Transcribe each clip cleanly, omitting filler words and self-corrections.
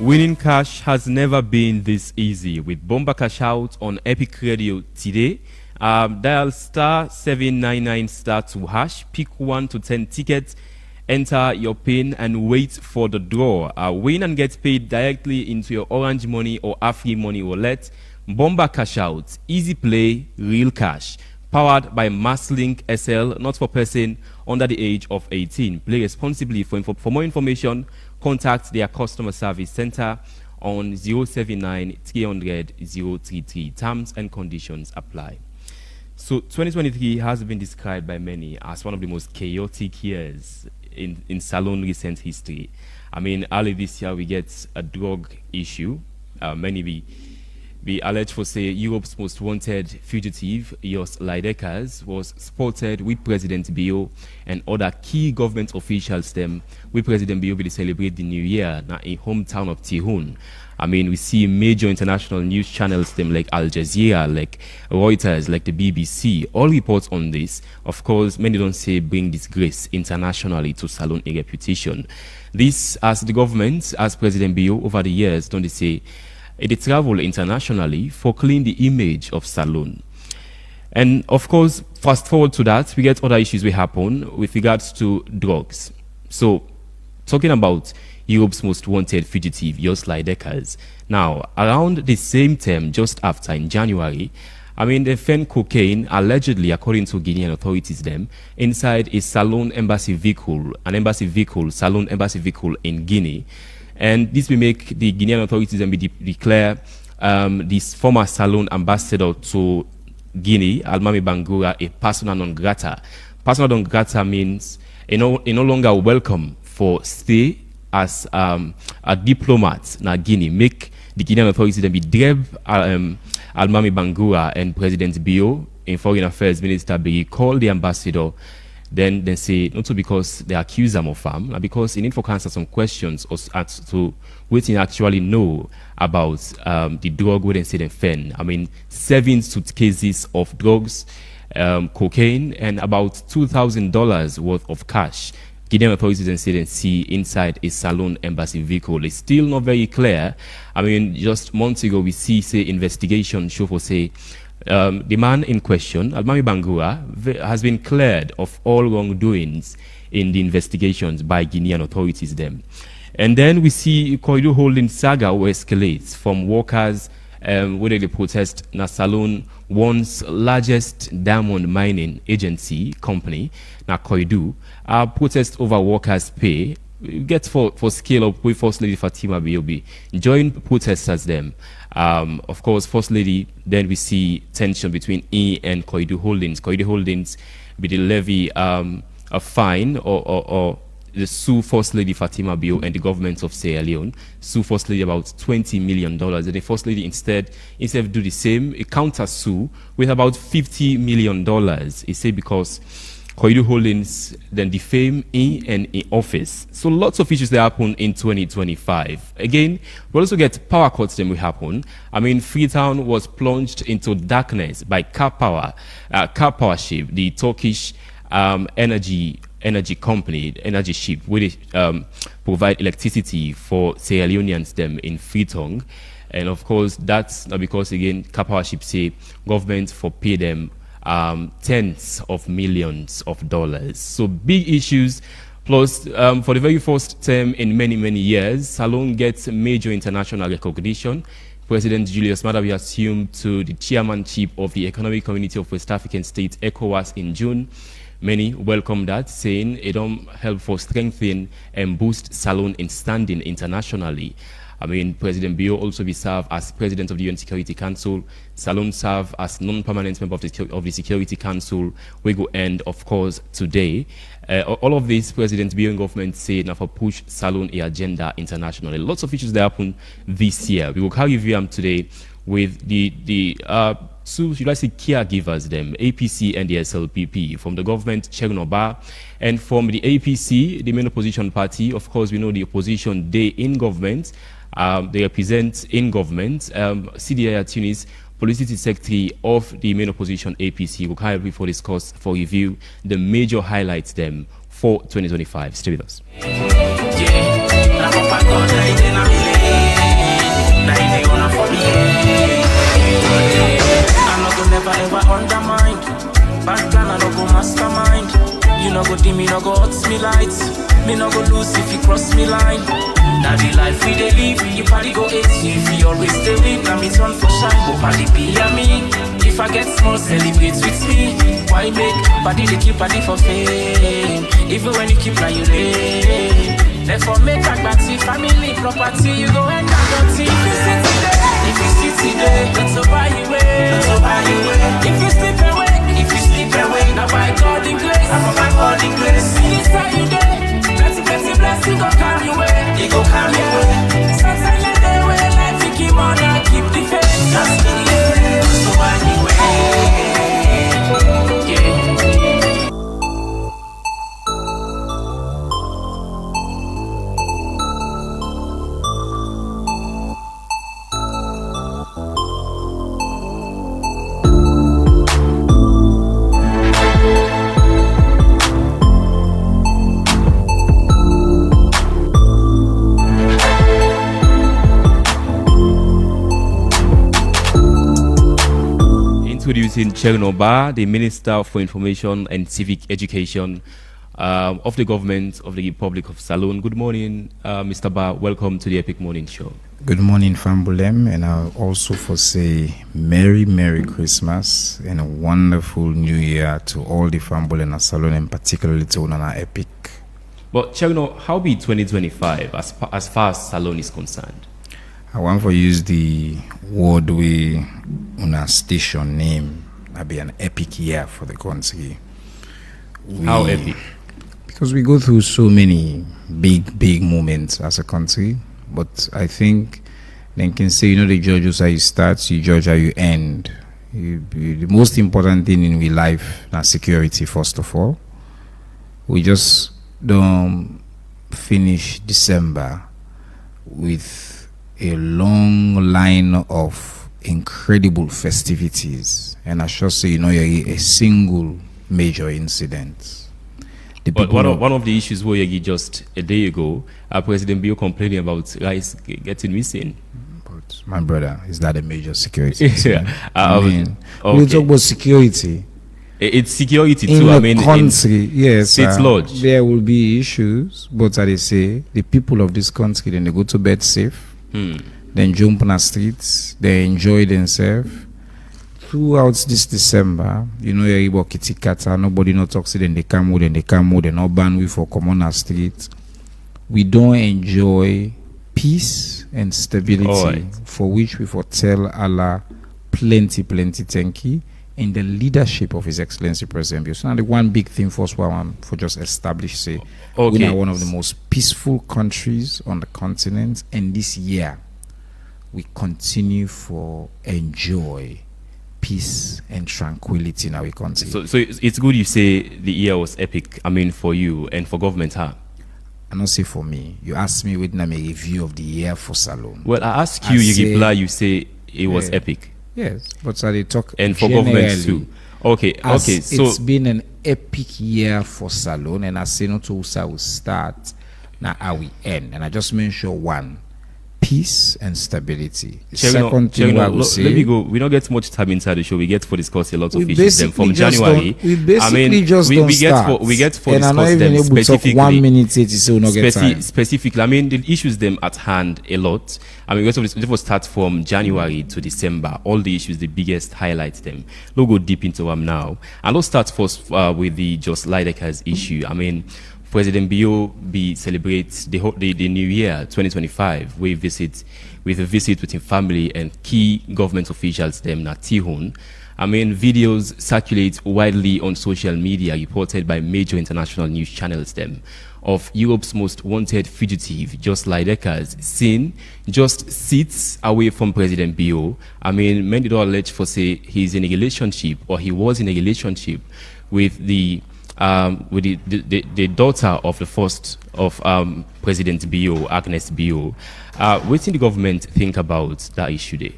Winning cash has never been this easy. With Bomba Cash Out on Epic Radio today, dial star 799 star 2 hash, pick 1 to 10 tickets, enter your PIN and wait for the draw. Win and get paid directly into your Orange Money or Afri Money wallet. Bomba Cash Out, easy play, real cash. Powered by Masslink SL, not for person under the age of 18. Play responsibly. For more information, contact their customer service center on 079 300 033. Terms and conditions apply. So 2023 has been described by many as one of the most chaotic years in Salone recent history. I mean, early this year we get a drug issue. Many be alleged for say Europe's most wanted fugitive, Jos Leidekkers, was spotted with President Bio and other key government officials them with President Bio will celebrate the new year now in hometown of Tihun. I mean, we see major international news channels them like Al Jazeera, like Reuters, like the BBC, all reports on this. Of course, many don't say bring disgrace internationally to Salone a reputation. This as the government, as President Bio over the years, don't they say they travel internationally for clean the image of Salone. And of course, fast forward to that, we get other issues will happen with regards to drugs. So, talking about Europe's most wanted fugitive, Jos Leidekkers. Now, around the same time, just after in January, I mean, they found cocaine, allegedly, according to Guinean authorities, them inside a Salone embassy vehicle, Salone embassy vehicle in Guinea. And this will make the Guinean authorities and declare this former Salone ambassador to Guinea, Almami Bangura, a persona non grata. Persona non grata means no longer welcome for stay as a diplomat na Guinea. Make the Guinean authorities then be Dreb Almami Bangura and President Bio in Foreign Affairs Minister Bigi call the ambassador. Then they say not because they accuse them of harm, because you need to answer some questions or to what you actually know about the drug where they say they found. I mean, 7 suitcases of drugs, cocaine, and about $2,000 worth of cash. Guinean authorities then say they see inside a Salone embassy vehicle. It's still not very clear. I mean, just months ago we see say investigation show for say. The man in question, Almami Bangura, has been cleared of all wrongdoings in the investigations by Guinean authorities them. And then we see Koidu Holding saga who escalates from workers where they protest na Salone, once largest diamond mining agency company, na Koidu, protest over workers' pay. Get for scale up with First Lady Fatima Biobi. Join protesters them. Of course, First Lady, then we see tension between E and Koidu Holdings. Koidu Holdings be the levy a fine or the sue First Lady Fatima Bio and the government of Sierra Leone. Sue First Lady about $20 million. And the First Lady instead of do the same, a counter sue with about $50 million. He said because Koidu Holdings then defame in office. So lots of issues that happen in 2025. Again, we also get power cuts that will happen. I mean, Freetown was plunged into darkness by Car Powership, the Turkish energy company, energy ship, which provide electricity for Sierra Leoneans them in Freetown. And of course, that's not because again, Car Powership say government for pay them tens of millions of dollars. So big issues. Plus, for the very first time in many years, Salone gets major international recognition. President Julius Maada will assume to the chairmanship of the Economic Community of West African States, ECOWAS, in June. Many welcome that, saying it don't help for strengthen and boost Salone in standing internationally. I mean, President Bio also be served as President of the UN Security Council. Salone serve as non-permanent member of the Security Council. We go end, of course, today. All of this, President Bio and government say now for push Salone a agenda internationally. Lots of issues that happen this year. We will carry you today with the should I say caregivers them, APC and the SLPP, from the government, Chegnoba, and from the APC, the main opposition party. Of course, we know the opposition, they in government. They represent in government Sisi Yayah Tunis, Publicity Secretary of the main opposition APC. We'll have for discuss for review the major highlights them for 2025. Stay with us. Now you dey wanna for me. I'm not gonna never ever undermine. Bad plan, I no go mastermind. You no go dim, me no go hot me lights. Me no go lose if you cross me line. Now the life we dey live, you party go 80. If you always stay win, now me turn for shine. Go party be me. If I get small, celebrate with me. Why make party they keep party for fame? Even when you keep now you late. Therefore make back party, family, property. You go and dirty. If you sit today, let's buy you way. If you sleep away, now by God in grace, I'm on my God in grace. This time you day, plenty blessing go come your way. It go come your way. Sometimes you day where life you keep on and keep the faith. Just be there, so anyway, yeah. Introducing Chernoba, the Minister for Information and Civic Education of the government of the Republic of Salone. Good morning, Mr. Ba. Welcome to the Epic Morning Show. Good morning, Fambulem, and I also for say Merry Christmas and a wonderful New Year to all the Fambulem and Salone, and particularly to Unana Epic. But Cherno, how be 2025 as far as Salone is concerned? I want to use the word we on our station name. That'll be an epic year for the country. How epic? Because we go through so many big moments as a country. But I think then can say, they judge us how you start, you judge how you end. The most important thing in real life is security, first of all. We just don't finish December with a long line of incredible festivities, and I should say, a single major incident. But one of the issues where just a day ago, President Bio complaining about rice getting missing. But my brother, is that a major security? We talk about security. It's security in too. The country, yes, it's lodge. There will be issues, but as they say, the people of this country, then they go to bed safe. Then jump on the streets, they enjoy themselves. Throughout this December, you're about kitty kata, nobody not talks to them, they come with, they're not banned with for come on the street. We don't enjoy peace and stability, for which we foretell Allah plenty thank you in the leadership of His Excellency President Bio. So now the one big thing for us for just establish, say, we are one of the most peaceful countries on the continent, and this year we continue for enjoy peace and tranquility in our country. So it's good you say the year was epic. I mean, for you and for government, huh? I don't say for me. You asked me with a review of the year for Salone. Well, I ask you, you reply, you say it was epic. Yes, but so they talk and for government too. Okay, so it's been an epic year for Salone, and I say not to will start now how we end. And I just mention one: peace and stability. The second thing I will say. Let me go. We don't get much time inside the show. We get to discuss a lot of issues. Then from January, we get for and discuss them specifically. 1 minute specifically, I mean the issues them at hand a lot. I mean, we will start from January to December. All the issues, the biggest highlights them. We'll go deep into them now, and let's start first with the Just Lideckers issue. I mean, President Bio celebrates the New Year 2025 with a visit with his family and key government officials them na Tihun. I mean, videos circulate widely on social media reported by major international news channels them of Europe's most wanted fugitive, Just Lideckers, seen just seats away from President Bio. I mean, many do allege for say he's in a relationship or he was in a relationship with the daughter of the first of President Bio, Agnes Bio. What do the government think about that issue there?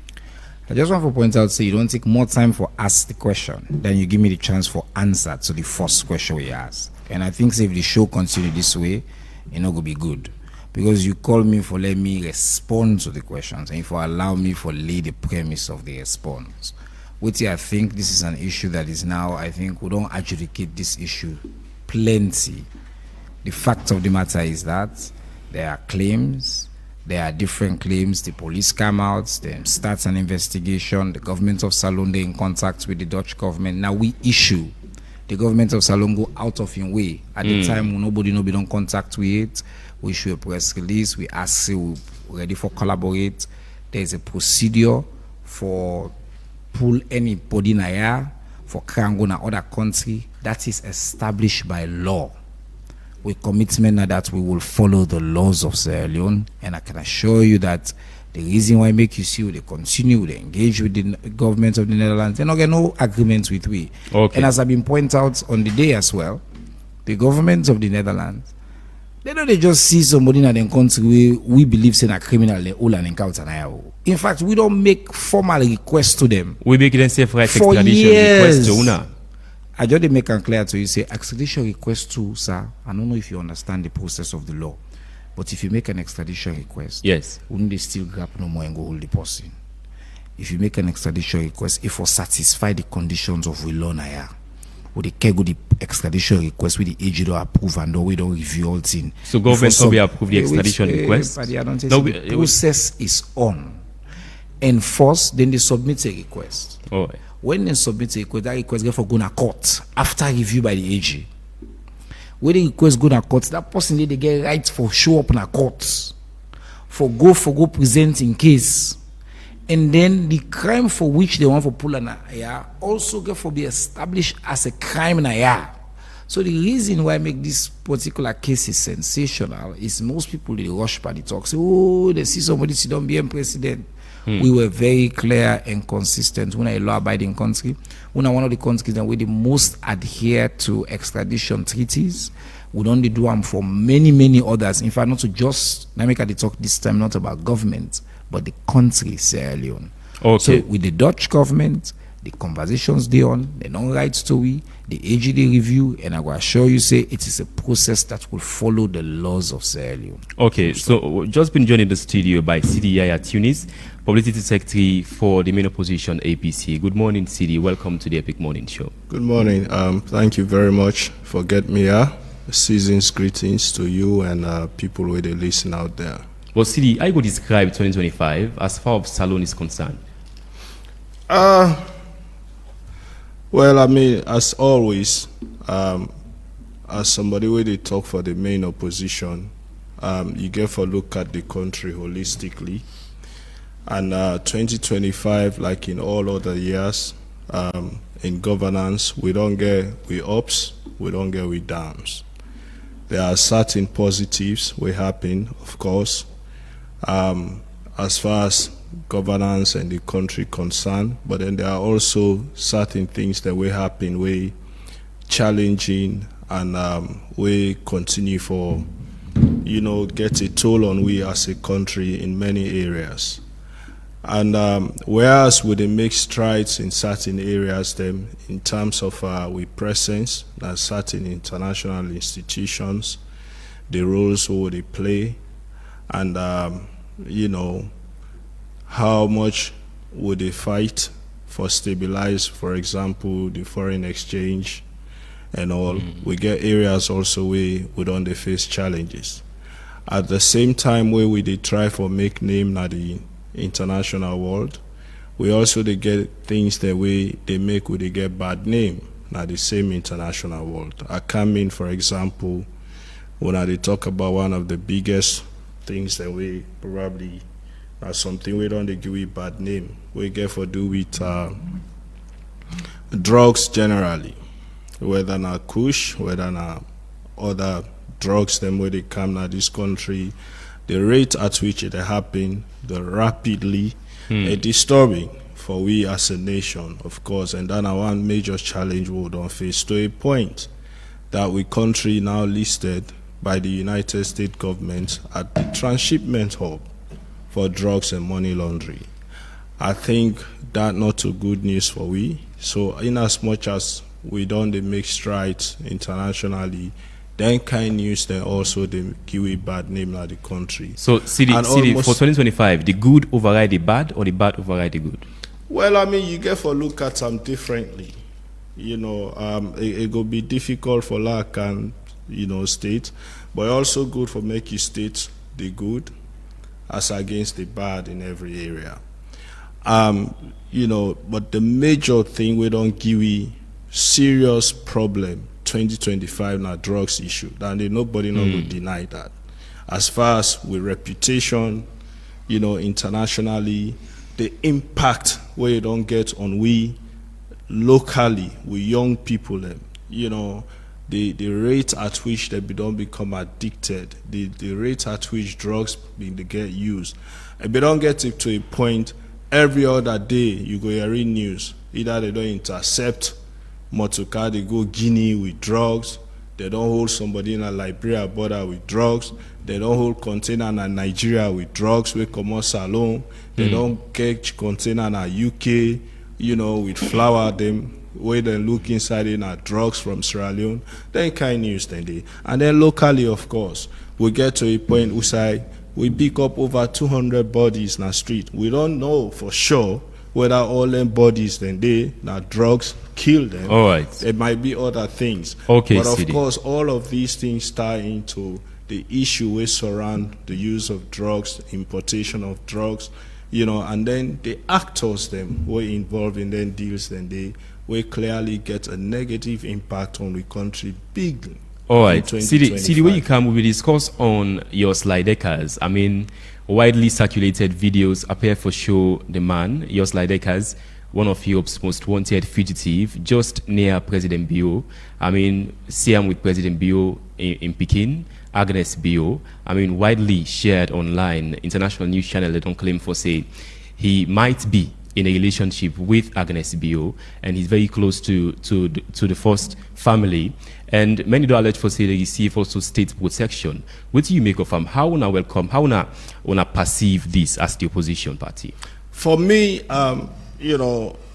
I just want to point out, say you don't take more time for ask the question, then you give me the chance for answer to the first question we asked. And I think say if the show continue this way, it's not going to be good. because you call me for let me respond to the questions and for allow me for lay the premise of the response. Which I think this is an issue that is now, I think we don't adjudicate this issue plenty. The fact of the matter is that there are claims, there are different claims, the police come out, then starts an investigation, the government of Salone in contact with the Dutch government. Now we issue, the government of Salone go out of in way. At the time when nobody don't contact with it, we issue a press release, we ask, say we're ready for collaborate. There's a procedure for pull anybody in a for Krango in other country that is established by law. With commitment that we will follow the laws of Sierra Leone, and I can assure you that the reason why make you see they continue to engage with the government of the Netherlands, they're not get no agreement with we. Okay. And as I've been pointed out on the day as well, the government of the Netherlands, they don't they just see somebody in the country we believe is a criminal they all and encounter now. In fact, we don't make formal requests to them. We make them safe rights For extradition years. request to UNA. I just make it clear to you, say extradition request to, sir. I don't know if you understand the process of the law, but if you make an extradition request, Yes. wouldn't they still grab no more and go hold the person? If you make an extradition request, if for satisfy the conditions of Leone, or the carry the extradition request with the AG don't approve and we don't review all things. So government will approve the extradition request? But I don't No, the process is on. And first, then they submit a request. Oh. When they submit a request, that request get for go to court after review by the AG. When the request go to court, that person they get right for show up in a court, for go present in case, and then the crime for which they want for pull an aya also get for be established as a crime in aya. So the reason why I make this particular case is sensational is most people they rush by the talk, say, oh, they see somebody sit down being president. We were very clear and consistent when a law-abiding country. When one of the countries that we the most adhere to extradition treaties, we only do them for many, many others. In fact, not to just make the talk this time, not about government, but the country, Sierra Leone. Okay. So with the Dutch government, the conversations they on, they don't write story, the AGD review, and I will assure you, say it is a process that will follow the laws of Sierra Leone. Okay, so just been joined in the studio by Sisi Yayah Tunis, Publicity Secretary for the main opposition APC. Good morning, Sidi. Welcome to the Epic Morning Show. Good morning. Thank you very much for getting me here. Season's greetings to you and people who they listen out there. Well, Sidi, I could describe 2025 as far as Salone is concerned. Well, I mean, as always, as somebody where they talk for the main opposition, you get to look at the country holistically. And 2025, like in all other years, in governance, we don't get we ups, we don't get we downs. There are certain positives we happen, of course, as far as governance and the country concerned, but then there are also certain things that we happen we challenging and we continue for, you know, get a toll on we as a country in many areas. And whereas we make strides in certain areas, them in terms of we presence, that certain international institutions, the roles who they play, and you know, how much would they fight for stabilize, for example, the foreign exchange and all. We get areas also where we don't they face challenges. At the same time where we they try for make name na the international world, we also they get things that they make where they get bad name na the same international world. I come in, for example, when they talk about one of the biggest things that we probably something we don't give it bad name. We get for do with drugs generally, whether na kush, whether na other drugs them where they come na this country, the rate at which it happen, the rapidly, disturbing for we as a nation, of course, and then one major challenge we don't face to a point that we country now listed by the United States government at the transshipment hub for drugs and money laundering. I think that not a good news for we. So in as much as we don't make strides internationally, then kind news, then also they give a bad name like the country. So, CD, for 2025, the good override the bad or the bad override the good? Well, I mean, you get for look at them differently. You know, it will be difficult for lack and, state, but also good for make you state the good as against the bad in every area. But the major thing we don't give you serious problem 2025 now drugs issue. And nobody not will deny that. As far as with reputation, internationally, the impact where you don't get on we locally with young people, the rate at which they don't become addicted, the rate at which drugs they get used. If they don't get it to a point, every other day you go hearing news. Either they don't intercept motorcar, they go Guinea with drugs, they don't hold somebody in a Liberia border with drugs, they don't hold container in Nigeria with drugs, we come on Salon, they don't catch container in UK, with flour, them where they look inside in drugs from Sierra Leone, then kind news then they. And then locally, of course, we get to a point we say we pick up over 200 bodies in the street. We don't know for sure whether all them bodies then they drugs kill them. All right. There might be other things. Okay, but of CD. course, all of these things tie into the issue which surround the use of drugs, importation of drugs, and then the actors them were involved in them deals, then they will clearly get a negative impact on the country big. All right, CD, when you come, we will discuss on your slide deckers. I mean, widely circulated videos appear for show the man, your slide deckers, one of Europe's most wanted fugitive, just near President Bio. I mean, see him with President Bio in Peking, Agnes Bio. I mean, widely shared online. International news channel, they don't claim for say he might be in a relationship with Agnes Bio, and he's very close to the first family. And many do allege for say they receive also state protection. What do you make of him? How una welcome? How una perceive this as the opposition party? For me, I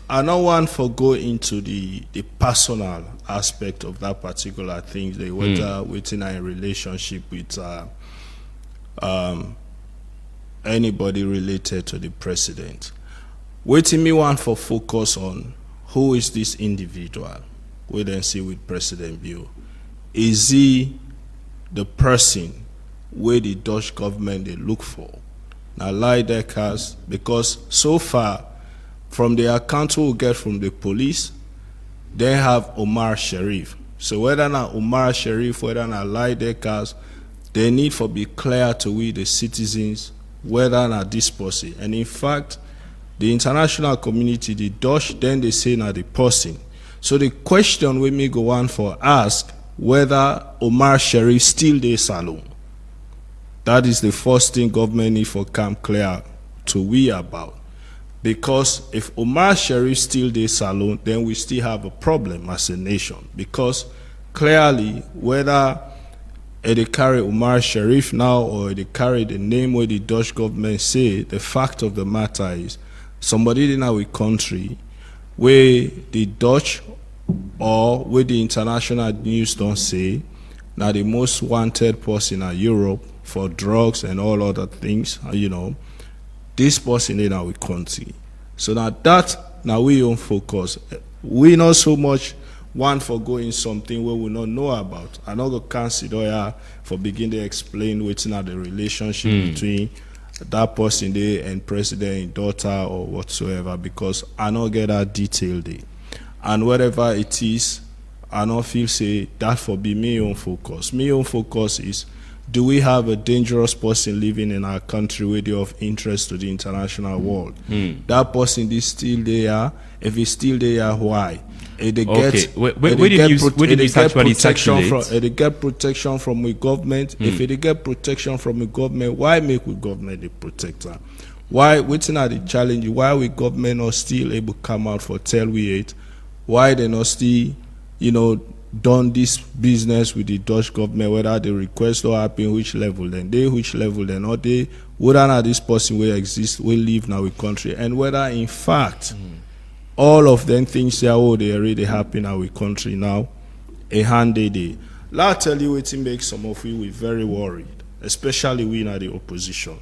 don't want to go into the personal aspect of that particular thing. They were within a relationship with anybody related to the president. Waiting me want for focus on who is this individual. We then see with President Bio. Is he the person where the Dutch government they look for? Now lie there, because so far from the account we get from the police, they have Omar Sharif. So whether not Omar Sharif, whether not lie there, they need for be clear to we the citizens whether not this person. And in fact, the international community, the Dutch, then they say now the person. So the question we may go on for ask whether Omar Sharif still there salon. That is the first thing government need for come clear to we about. Because if Omar Sharif still there salon, then we still have a problem as a nation. Because clearly, whether they carry Omar Sharif now or they carry the name where the Dutch government say, the fact of the matter is somebody in our country where the Dutch or where the international news don't say now the most wanted person in Europe for drugs and all other things, this person in our country. So now we don't focus. We not so much want for going something where we not know about. I not go consider for begin to explain what's not the relationship between that person there and president, daughter or whatsoever, because I not get that detail there. And whatever it is, I not feel say that for be me own focus. Me own focus is, do we have a dangerous person living in our country where they of interest to the international world? That person is still there. If he's still there, why? They get protection from the government. If they get protection from the government, why make we government the protector? Why waiting at the challenge? Why we government not still able to come out for tell we it? Why they not still, done this business with the Dutch government, whether the request or happen, which level then or they whether not this person will exist, will live now with country, and whether in fact all of them things they already happen now with country now, a hand day. Let I tell you what makes some of we very worried, especially we in the opposition.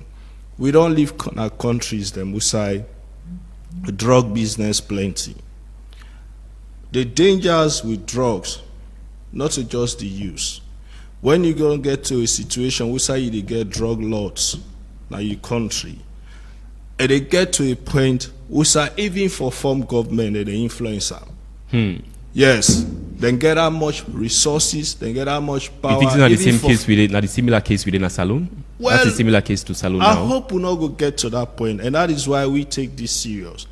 We don't live in our countries them who say drug business plenty. The dangers with drugs, not just the use. When you gonna get to a situation where say you get drug lots now your country, and they get to a point where say even for form government they influence them. Yes, then get how much resources, then get how much power. You think it's not the same case within, not the similar case within a salon? Well, that's a similar case to salon I now. hope we not go get to that point, and that is why we take this serious.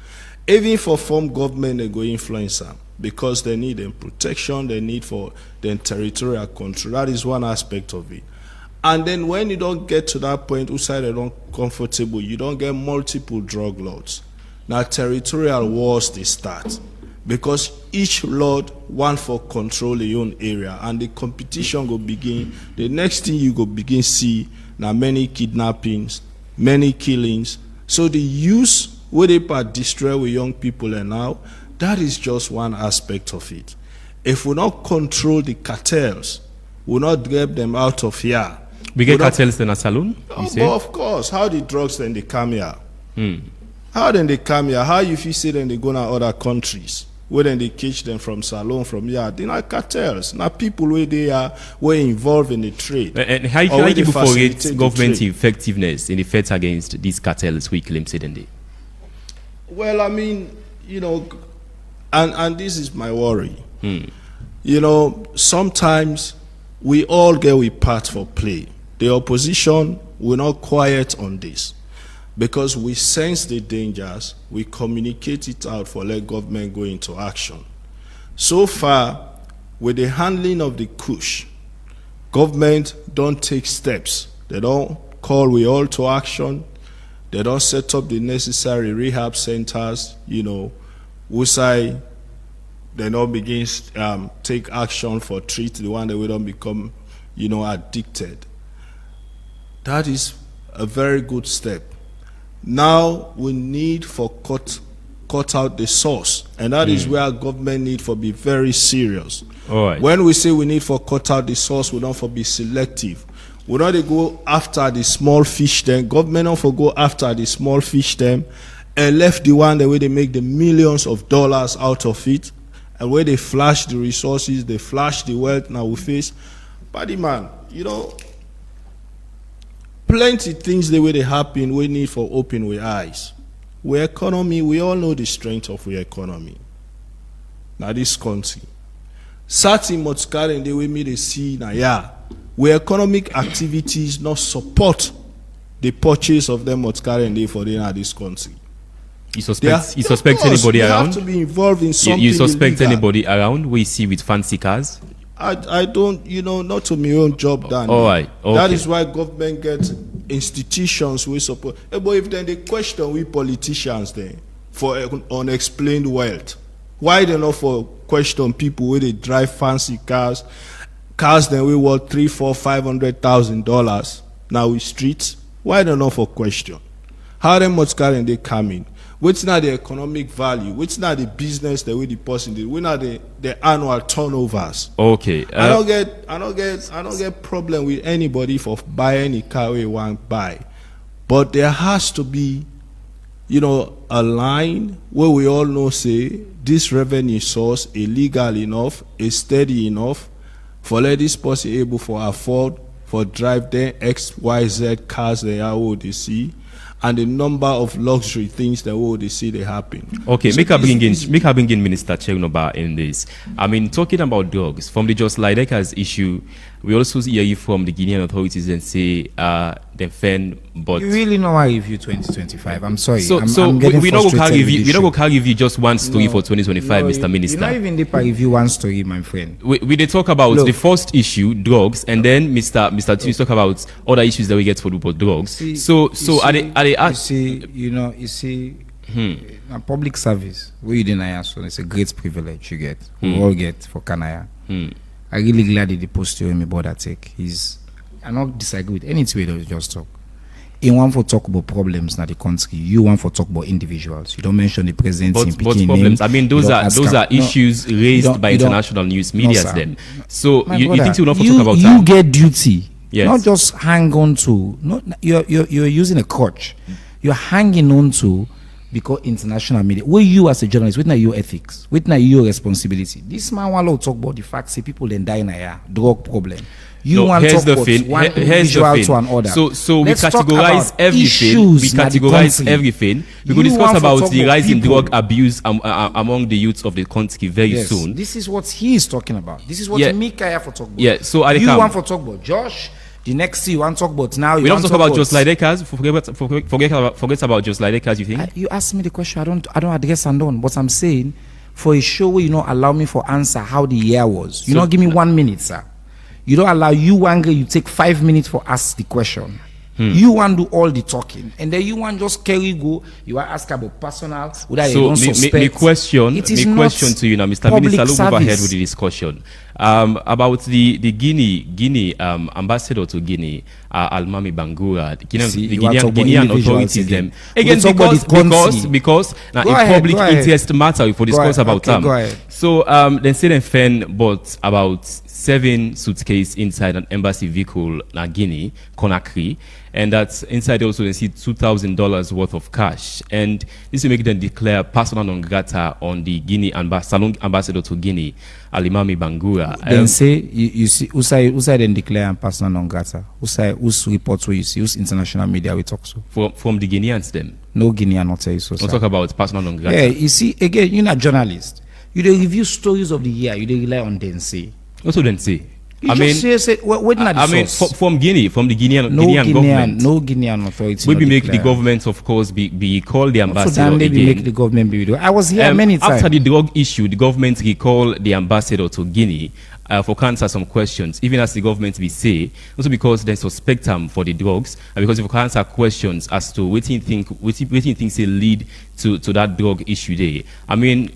Even for form government, they go influence them because they need them protection, they need for them territorial control. That is one aspect of it. And then when you don't get to that point, outside they don't comfortable, you don't get multiple drug lords. Now territorial wars they start. Because each lord want for control their own area, and the competition go begin. The next thing you go begin see now many kidnappings, many killings. So the use where they destroy with young people and now, that is just one aspect of it. If we not control the cartels, we not get them out of here. We get cartels in a saloon? Oh, but of course. How the drugs then they come here? How then they come here? How you feel say then they go to other countries? Where then they catch them from salon, from here? They're not cartels. Not people where they are were involved in the trade. And how you people forget government effectiveness in the fight against these cartels we claim today? Well, I mean, you know, and this is my worry. You know, sometimes we all get we part for play. The opposition will not quiet on this. Because we sense the dangers, we communicate it out for let government go into action. So far, with the handling of the kush, government don't take steps. They don't call we all to action. They don't set up the necessary rehab centers, you know, say they don't begin take action for treat the one that we don't become, you know, addicted. That is a very good step. Now we need for cut out the source, and that is where government need for be very serious. All right. When we say we need for cut out the source, we don't for be selective. We don't go after the small fish then. Government don't for go after the small fish then, and left the one the way they make the millions of dollars out of it, and where they flash the resources, they flash the wealth. Now we face, buddy man, you know. Plenty things the way they happen, we need for open with eyes. We economy, we all know the strength of our economy. Now this country. Certain Motskaren the way me they see now, yeah, where economic activities not support the purchase of them Motskaren for this country. You suspect anybody around? You have to be involved in something. You suspect illegal. anybody around we see with fancy cars? I don't, you know, not to my own job done. All right. Okay. That is why government gets institutions we support. But if then they question we politicians then for unexplained wealth, why they not for question people where they drive fancy cars then we worth $300,000-$500,000 now we streets? Why they not for question? How them much car they come in? What's not the economic value? What's not the business that we the person did? We're not the annual turnovers. Okay. I don't get problem with anybody for buy any car we want to buy. But there has to be, you know, a line where we all know say this revenue source is legal enough, is steady enough for let this person able for afford for drive their XYZ cars they are what they see. And the number of luxury things that they see they happen. Okay, so make her bring in Minister Chegnoba in this. I mean, talking about drugs, from the Just Lideka's issue, we also hear you from the Guinean authorities and say defend, but you really know I review 2025. I'm sorry. So I'm we not go carry you just one story for 2025, Mr. Minister. You're not even deep. I review one story, my friend. We they talk about the first issue, drugs, and then Mr. Tunis talk about other issues that we get for drugs. You see, a public service where you deny us, so it's a great privilege you get. We all get for Kanaya. I really glad that the post you me bother take. I not disagree with anything we just talk. in one for talk about problems na the country, you want for talk about individuals. You don't mention the president in But Peking problems. name. I mean, those are issues raised by international news media. sir. Them. So My you brother, think you will not you, talk about you that? get duty. Yes. Not just hang on to. No, you're using a crutch. You're hanging on to because international media. Where you as a journalist, with your ethics, with your responsibility. This man want to talk about the fact say people then die in a drug problem. You want to talk about one individual to another. So we Let's talk categorize about everything. issues We in the categorize country. everything. We You will discuss want to about talk the about rise in people. drug abuse among the youths of the country very Yes, soon. this is what he is talking about. This is what Yeah. Mika for talk about. Yeah, so I you can- want to talk about Josh. The next thing you want to talk about now. We You don't want talk about just like Lakers. Forget about just like Lakers. You think? You asked me the question. I don't address and done. But I'm saying, for a show where you not allow me for answer how the year was. You So- don't give me 1 minute, sir. You don't allow you angry. You take 5 minutes for ask the question. You want to do all the talking, and then you want just carry go. You want ask about personal. Whether you So don't suspect. me question It is question not to you now, Mr. public Minister. Let's move ahead service. with the discussion about the Guinea ambassador to Guinea, Almami Bangura. See, The you want to talk about Guinean individuals authorities again. them We again talk about the country. because now Go a ahead, public go ahead. interest matter if we discuss ahead, about okay, them. go ahead. So then say them fan bought about 7 suitcases inside an embassy vehicle in Guinea, Conakry, and that's inside also they see $2,000 worth of cash, and this will make them declare persona non grata on the Guinea ambassador to Guinea, Alimami Bangura. Then say you see who say then declare and personal non grata. Who's reports where you see who's international media we talk so. From the Guineans them. No Guinea not tell you so. We'll sir. talk about persona non grata. Yeah, you see again, you're not a journalist. You dey review stories of the year. You dey rely on them say. Also then say. You just say where not the I mean, source? from Guinea, from the Guinean no government. no Guinean authority. We not be make the declare. government, of course, be called the So ambassador then they be make the again. government be. I was here many times. After the drug issue, the government recalled the ambassador to Guinea for answer some questions, even as the government be say, also because they suspect him for the drugs, and because if you can answer questions as to what you think they lead to that drug issue there. I mean,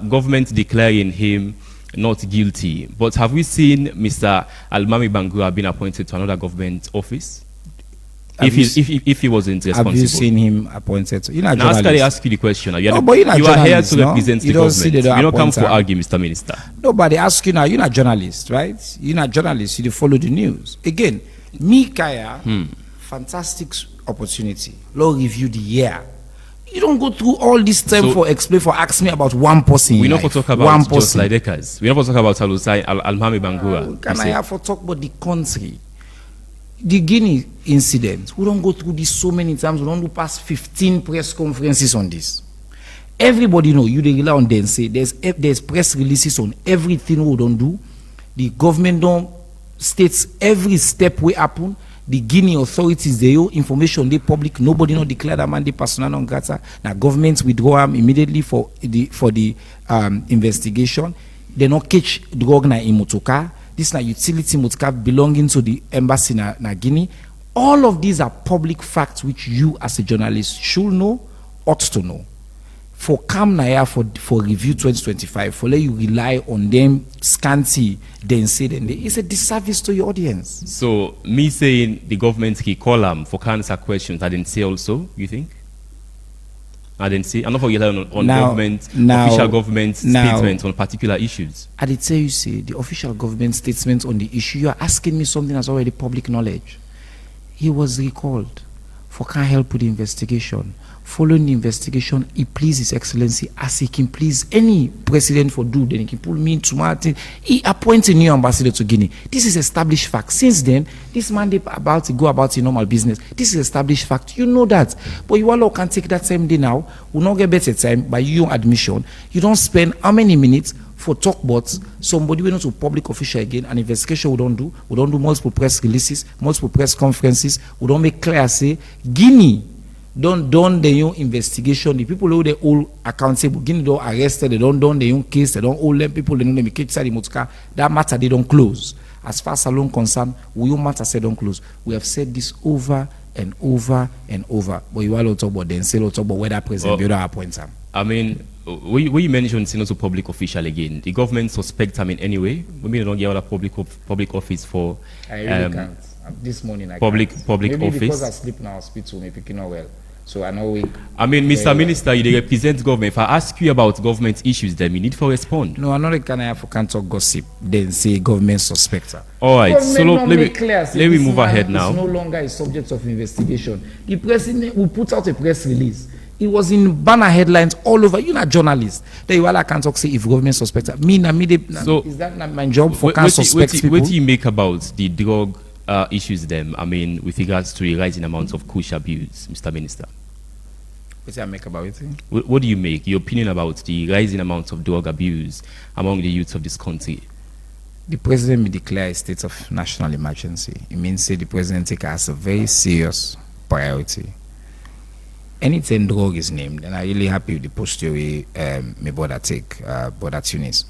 government declaring him not guilty, but have we seen Mr. Almami Bangura being appointed to another government office? If he wasn't responsible. Have you seen him appointed? To, you're not a Now, journalist. I ask you the question. No, but you're not you are here journalist, to no? represent You the don't see government. they don't You don't come appoint for her. argue, Mr. Minister. Nobody ask you now. You're not a journalist, right? You're not a journalist. You dey follow the news. Again, me, Kaya, fantastic opportunity. Lord review the year. You don't go through all this time So- for explain for ask me about one person. We in not for life. talk about one just person. like Dekers. We not for talk about Almami Bangura. Can You I say. have for talk about the country? The Guinea incident. We don't go through this so many times. We don't do past 15 press conferences on this. Everybody know you dey rely on them say there's press releases on everything we don't do. The government don't states every step we happen. The Guinea authorities they owe information they public. Nobody not declare that man the persona non grata. Now government withdraw him immediately for the investigation. They not catch drug na in motorcar. This na utility motorcar belonging to the embassy na Guinea. All of these are public facts which you as a journalist should know, ought to know. For come na for review 2025, for let you rely on them scanty, then say then it's a disservice to your audience. So me saying the government he call him for answer questions, I didn't say also. You think? I didn't say. I'm not for rely on official government statements on particular issues. I did tell you say the official government statement on the issue. You are asking me something that's already public knowledge. He was recalled for can't help with the investigation. Following the investigation, he pleased His Excellency as he can please any president for do. Then he can pull me into Martin. He appointed a new ambassador to Guinea. This is established fact. Since then, this man they about to go about his normal business. This is established fact. You know that. But you all can take that same day now. Will not get better time by your admission. You don't spend how many minutes for talk about somebody we not to public official again. An investigation we don't do. We don't do multiple press releases, multiple press conferences. We don't make clear say Guinea don't done the own investigation. The people who they all accountable, Guinea don't arrested, they don't done the own case, they don't hold them people, they don't let me catch the motorcar. That matter they don't close. As far as Salon concerned, we don't matter say don't close. We have said this over and over and over. But you all talk about then say talk about whether president you don't appoint them. I mean, when you mentioned Senator public official again, the government suspect him in any way. Maybe they don't get out of public office for. I really can't. This morning I Public maybe office. because I sleep in our hospital, maybe picking up well. So I know we. I mean, Mr. Well, Minister, you represent government. If I ask you about government issues, then you need to respond. No, I'm not a kind of African talk gossip. Then say government suspector. All right, so let me move ahead now. It's no longer a subject of investigation. The president will put out a press release. It was in banner headlines all over. You're not journalist. Then you all can talk say if government suspector. So is that not my job for can suspect people? What do you make about the drug issues then? I mean, with regards to the rising amounts of kush abuse, Mr. Minister. What do I make about it? What do you make? Your opinion about the rising amounts of drug abuse among the youths of this country? The president may declare a state of national emergency. It means say the president take it as a very serious priority. Anything drug is named, and I'm really happy with the posture my brother take, brother Tunis.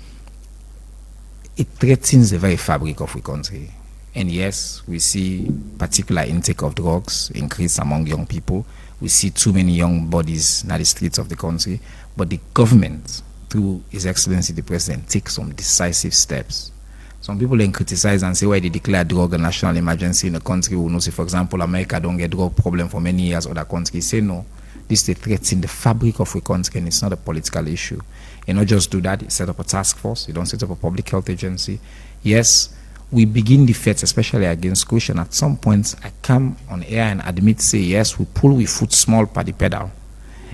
It threatens the very fabric of the country. And yes, we see particular intake of drugs increase among young people. We see too many young bodies in the streets of the country. But the government, through His Excellency the President, takes some decisive steps. Some people then criticize and say why they declare drug a national emergency in a country. We know, say, for example, America don't get drug problem for many years, other countries say no. This is a threat in the fabric of a country, and it's not a political issue. You not just do that, you set up a task force, you don't set up a public health agency. Yes, we begin the fight, especially against kush, and at some point I come on air and admit, say, yes, we pull we foot small by the pedal,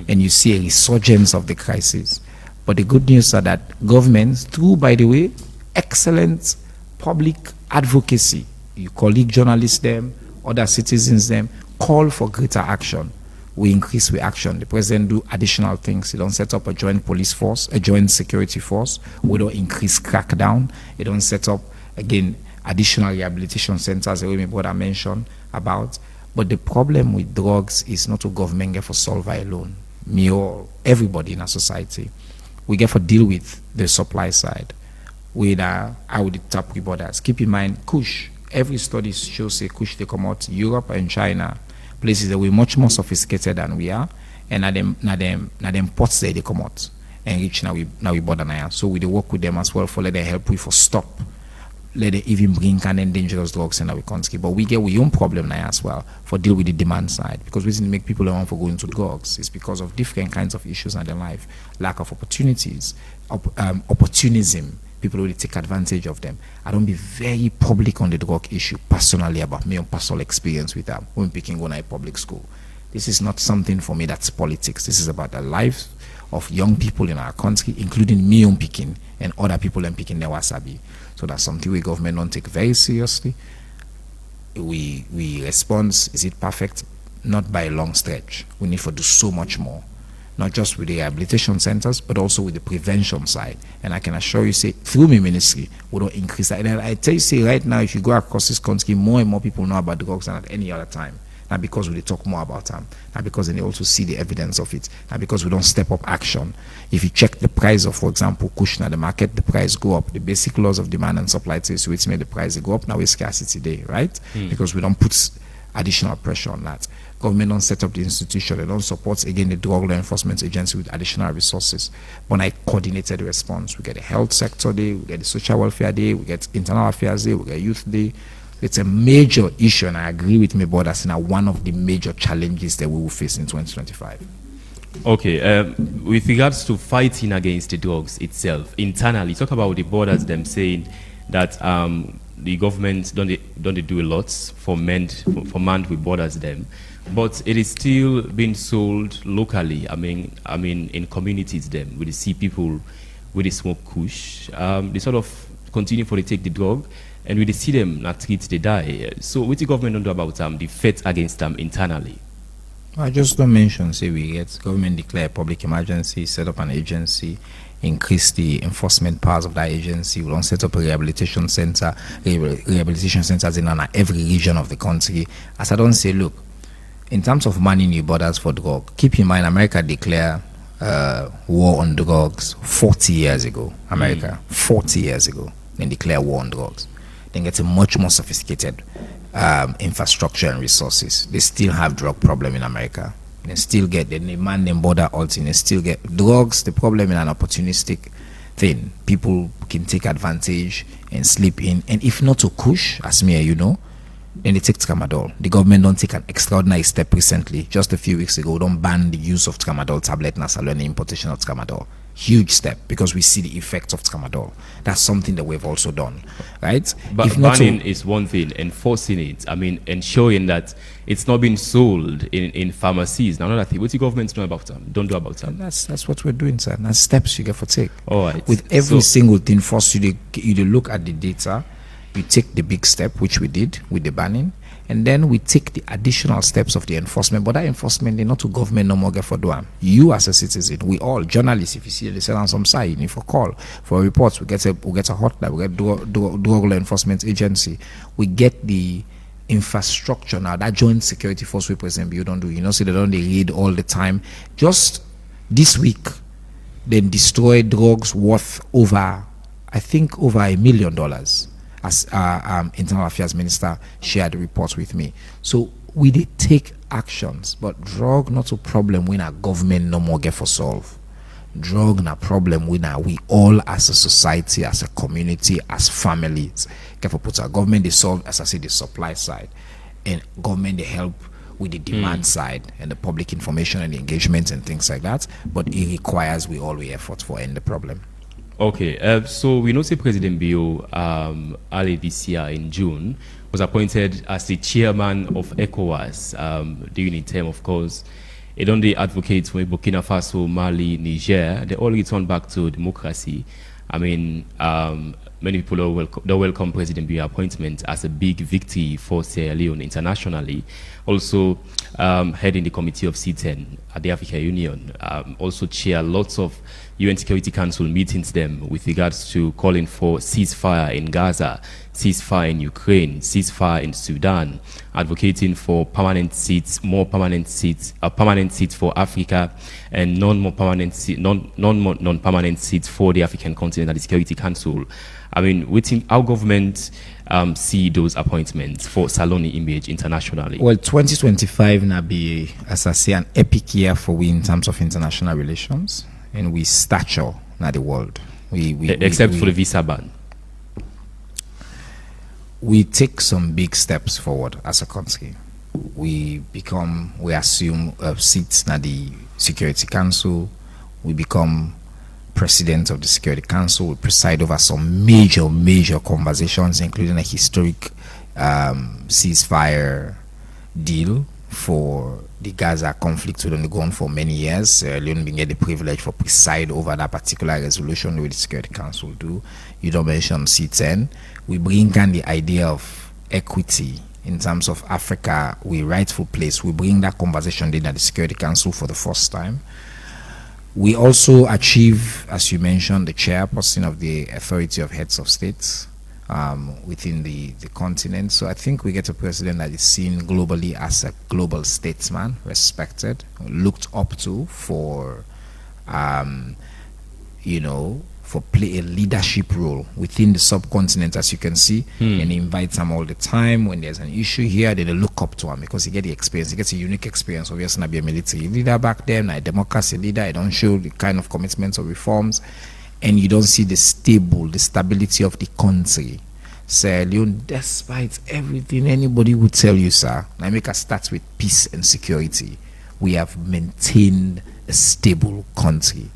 and you see a resurgence of the crisis. But the good news are that governments, through, by the way, excellent public advocacy, you colleague journalists them, other citizens them, call for greater action. We increase with action. The president do additional things. He don't set up a joint police force, a joint security force. We don't increase crackdown. He don't set up, again, additional rehabilitation centers, the way my brother mentioned about. But the problem with drugs is not to government get for solve it alone. Me or everybody in our society. We get for deal with the supply side. With how the top borders. Keep in mind, kush. Every study shows say kush they come out Europe and China, places that we're much more sophisticated than we are, and na them ports they come out and reach now we border now. So we work with them as well for let them help we for stop. Let them even bring kind of dangerous drugs in our country. But we get our own problem now as well for deal with the demand side, because we didn't make people want for going to drugs. It's because of different kinds of issues in their life, lack of opportunities, opportunism. People really take advantage of them. I don't be very public on the drug issue personally about my own personal experience with them when picking going to public school. This is not something for me that's politics. This is about the lives of young people in our country, including me own picking and other people in picking their wasabi. So that's something we government don't take very seriously. We respond, is it perfect? Not by a long stretch. We need to do so much more. Not just with the rehabilitation centers, but also with the prevention side. And I can assure you, say, through my ministry, we don't increase that. And I tell you, say, right now, if you go across this country, more and more people know about drugs than at any other time. Not because we talk more about them, not because they also see the evidence of it, not because we don't step up action. If you check the price of, for example, kush in the market, the price go up. The basic laws of demand and supply tells you it's made the price go up. Now it's scarcity day, right? Because we don't put additional pressure on that. Government don't set up the institution. They don't support, again, the drug law enforcement agency with additional resources. When I coordinated the response, we get a health sector day, we get the social welfare day, we get internal affairs day, we get youth day. It's a major issue, and I agree with my brother, that's one of the major challenges that we will face in 2025. Okay, with regards to fighting against the drugs itself, internally, talk about the borders, them saying that the government don't do a lot for man with borders them, but it is still being sold locally. I mean in communities them, we see people with the smoke kush, they sort of continue for they take the drug, and we see them not treat they die. So what the government don't do about the fight against them internally? I just don't mention, say we get government declare a public emergency, set up an agency, increase the enforcement powers of that agency. We don't set up a rehabilitation center, rehabilitation centers in every region of the country. As I don't say, look, in terms of manning new borders for drug, keep in mind America declared war on drugs 40 years ago. 40 years ago, they declare war on drugs. Then get a much more sophisticated infrastructure and resources. They still have drug problem in America. They still get the demand and border halting. They still get drugs. The problem is an opportunistic thing. People can take advantage and slip in. And if not to kush, as me, then they take tramadol. The government don't take an extraordinary step recently, just a few weeks ago, don't ban the use of tramadol tablet nasal and the importation of tramadol. Huge step, because we see the effects of tramadol. That's something that we've also done, right? But If not banning so- is one thing, enforcing it, I mean, ensuring that it's not being sold in pharmacies. Now, another thing, what the government do about them? Don't do about them. That's what we're doing, sir. That's steps you get for take. All right. With every So- single thing, first you look at the data, you take the big step, which we did with the banning, and then we take the additional steps of the enforcement. But that enforcement, they not to government no more get for do am. You as a citizen, we all journalists, if you see they sell on some side, if you call for reports, we get a hotline, we get drug law enforcement agency, we get the infrastructure now. That joint security force we President Bill don't do. You know, so they don't raid all the time. Just this week, they destroyed drugs worth over $1 million, as Internal Affairs Minister shared the reports with me. So we did take actions, but drug not a problem when our government no more get for solve. Drug na problem when we all as a society, as a community, as families get for put our government they solve, as I say, the supply side, and government they help with the demand side and the public information and the engagement and things like that. But it requires we all we effort for end the problem. Okay, so we know say President Bio early this year in June was appointed as the chairman of ECOWAS during the term, of course. It only advocates for Burkina Faso, Mali, Niger. They all return back to democracy. I mean, many people don't welcome President Bio's appointment as a big victory for Sierra Leone internationally. Also, heading the committee of C10 at the African Union, also chair lots of UN Security Council meetings them with regards to calling for ceasefire in Gaza, ceasefire in Ukraine, ceasefire in Sudan, advocating for permanent seats for Africa, and non-permanent seats for the African continent at the Security Council. I mean, we think our government see those appointments for Saloni image internationally. Well, 2025 now be, as I say, an epic year for we in terms of international relations, and we stature now the world. Except for the visa ban. We take some big steps forward as a country. We assume seats na the Security Council. We become president of the Security Council. We preside over some major conversations, including a historic ceasefire deal for the Gaza conflict which has been going for many years. Leone been get the privilege for preside over that particular resolution with the Security Council do. You don't mention C10. We bring in the idea of equity in terms of Africa, we rightful place. We bring that conversation in at the Security Council for the first time. We also achieve, as you mentioned, the chairperson of the Authority of Heads of States within the continent. So I think we get a president that is seen globally as a global statesman, respected, looked up to for, for play a leadership role within the subcontinent, as you can see. And he invites them all the time. When there's an issue here, they look up to him because he gets the experience. He gets a unique experience. Obviously, not be a military leader back then, not a democracy leader. He don't show the kind of commitments or reforms. And you don't see the stability of the country. Sierra Leone, despite everything anybody would tell you, sir, I make us start with peace and security. We have maintained a stable country.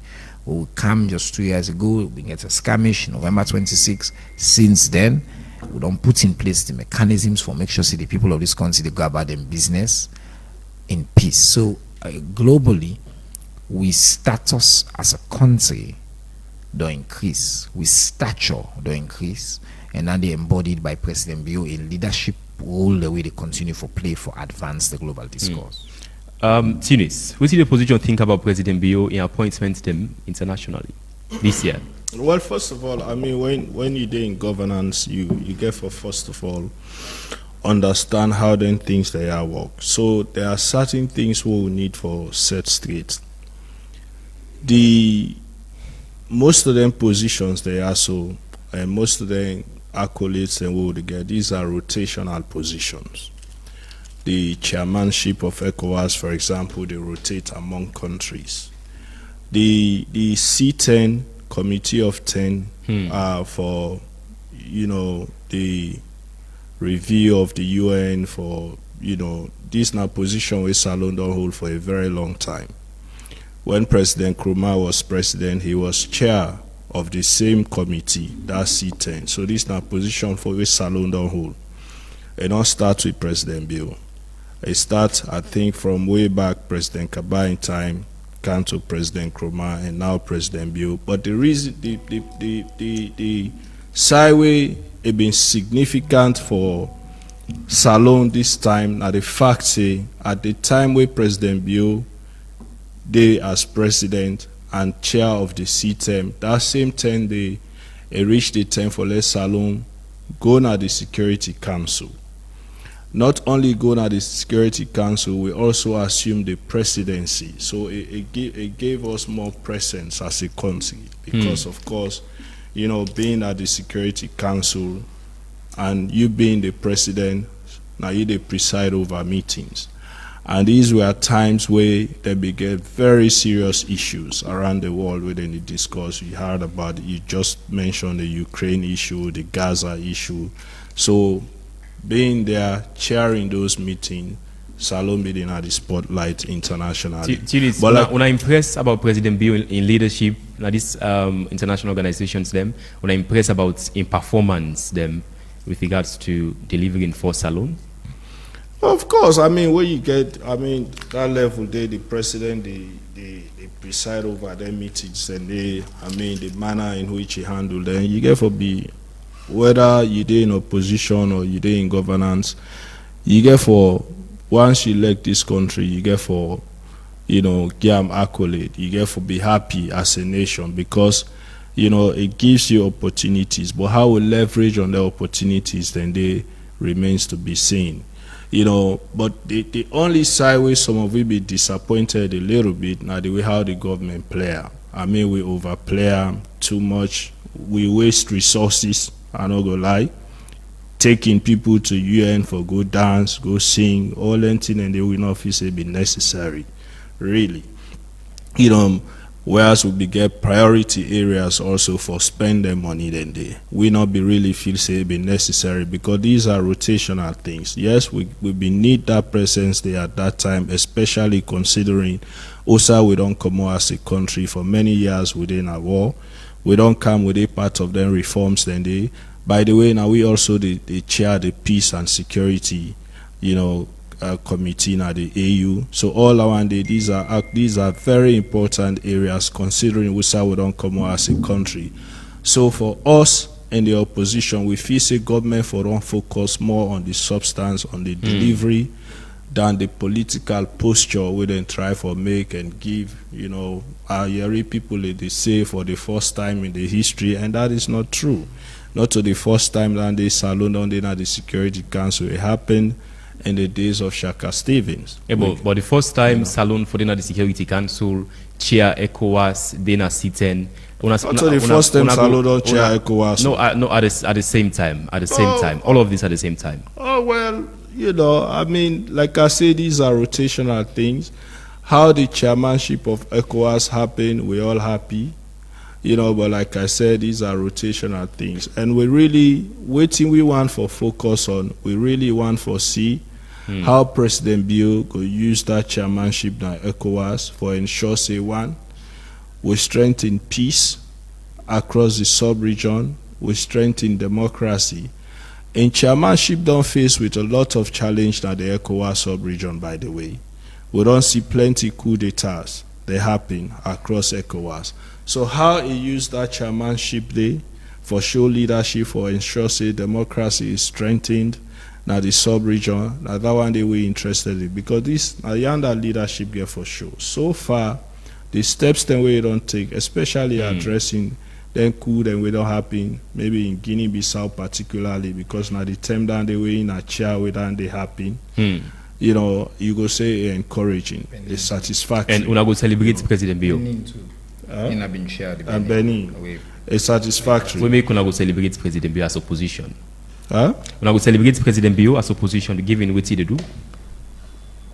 We came just 2 years ago, we get a skirmish, November 26. Since then, we don't put in place the mechanisms for make sure the people of this country, they go about their business in peace. So globally, we status as a country don't increase. We stature don't increase. And now they embodied by President Bio in leadership all the way they continue for play for advance the global discourse. Tunis, what is the position think about President Bio in appointments them internationally this year? Well, first of all, I mean, when you're doing governance, you get for, first of all, understand how then things they are work. So there are certain things we will need for set straight. Most of them positions they are so, and most of them accolades and we would get, these are rotational positions. The chairmanship of ECOWAS, for example, they rotate among countries. The C10 committee of 10 for the review of the UN for, this now position where Salon don't hold for a very long time. When President Nkrumah was president, he was chair of the same committee, that's C10. So this now position for which Salon don't hold. It don't start with President Bill. It starts, I think, from way back President Kaba in time, come to President Nkrumah, and now President Bill. But the reason, the sideway it been significant for Salon this time, now the fact say, at the time where President Bill, they as president and chair of the C10, that same time they reached the time for let Salon go na the Security Council. Not only go na the Security Council, we also assume the presidency. So it gave us more presence as a country because, of course, being at the Security Council and you being the president, now you they preside over meetings. And these were times where there began very serious issues around the world within the discourse. You heard about, you just mentioned the Ukraine issue, the Gaza issue. So being there, chairing those meetings, Salon being at the spotlight internationally. Tunis, when I impressed about President Bill in leadership, now these international organizations, them, when I impressed about in performance, them, with regards to delivering for Salon. Of course, I mean, when you get, that level there, the president, they preside over their meetings, and the manner in which he handle them, you get for be, whether you're in opposition or you're in governance, you get for, once you elect this country, you get for, give them accolade, you get for be happy as a nation, because, it gives you opportunities, but how we leverage on the opportunities, then they remains to be seen. But the only side where some of you be disappointed a little bit now the way how the government play. We overplay too much. We waste resources, I'm not gonna lie. Taking people to UN for go dance, go sing, all that thing, and they will not feel say be necessary. Really. Whereas we get priority areas also for spending money, then they will not be really feel say be necessary, because these are rotational things. Yes, we need that presence there at that time, especially considering also we don't come out as a country for many years within a war. We don't come with a part of them reforms, then they. By the way, now we also the chair the peace and security, committee at the AU. So all around these are very important areas considering we don't come out as a country. So for us in the opposition, we feel say government for don't focus more on the substance, on the delivery, than the political posture we then try for make and give, our Yeri people they say for the first time in the history, and that is not true. Not to the first time that they Salon on the Security Council. It happened in the days of Shaka Stevens. Yeah, but the first time Salon for the Security Council chair ECOWAS, then a C10. Not to the first time Salon don't chair ECOWAS. No, at the same time. At the same time. All of this at the same time. Oh well, like I say, these are rotational things. How the chairmanship of ECOWAS happened, we're all happy. But like I said, these are rotational things. And we really, waiting we want for focus on, we really want for see how President Bill could use that chairmanship now ECOWAS for ensure, say, one, we strengthen peace across the sub-region, we strengthen democracy. And chairmanship don't face with a lot of challenge now the ECOWAS sub-region, by the way. We don't see plenty coup d'etats that happen across ECOWAS. So how he used that chairmanship there for show leadership, for ensure say democracy is strengthened, now the sub-region, now that one they were interested in, because this Ayanda leadership get for sure. So far, the steps then we don't take, especially addressing then coup then we don't happen, maybe in Guinea-Bissau particularly, because now the time down they were in a chair with and they happen. You go say encouraging, it's satisfactory. And una go celebrate President Bill. And Benin, it's satisfactory. We make una go celebrate President Bill as opposition. Una go celebrate President Bill as opposition, given what he do.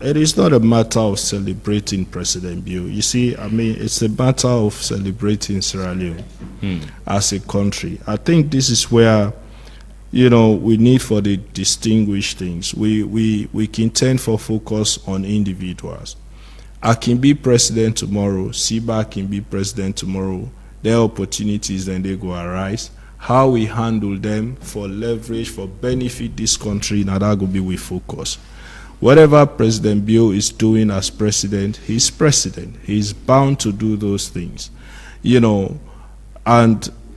It is not a matter of celebrating President Bill. You see, it's a matter of celebrating Sierra Leone as a country. I think this is where we need for the distinguished things. We can tend for focus on individuals. I can be president tomorrow, Siba can be president tomorrow. There are opportunities and they go arise. How we handle them for leverage, for benefit this country, now that will be we focus. Whatever President Bio is doing as president, he's president. He's bound to do those things. And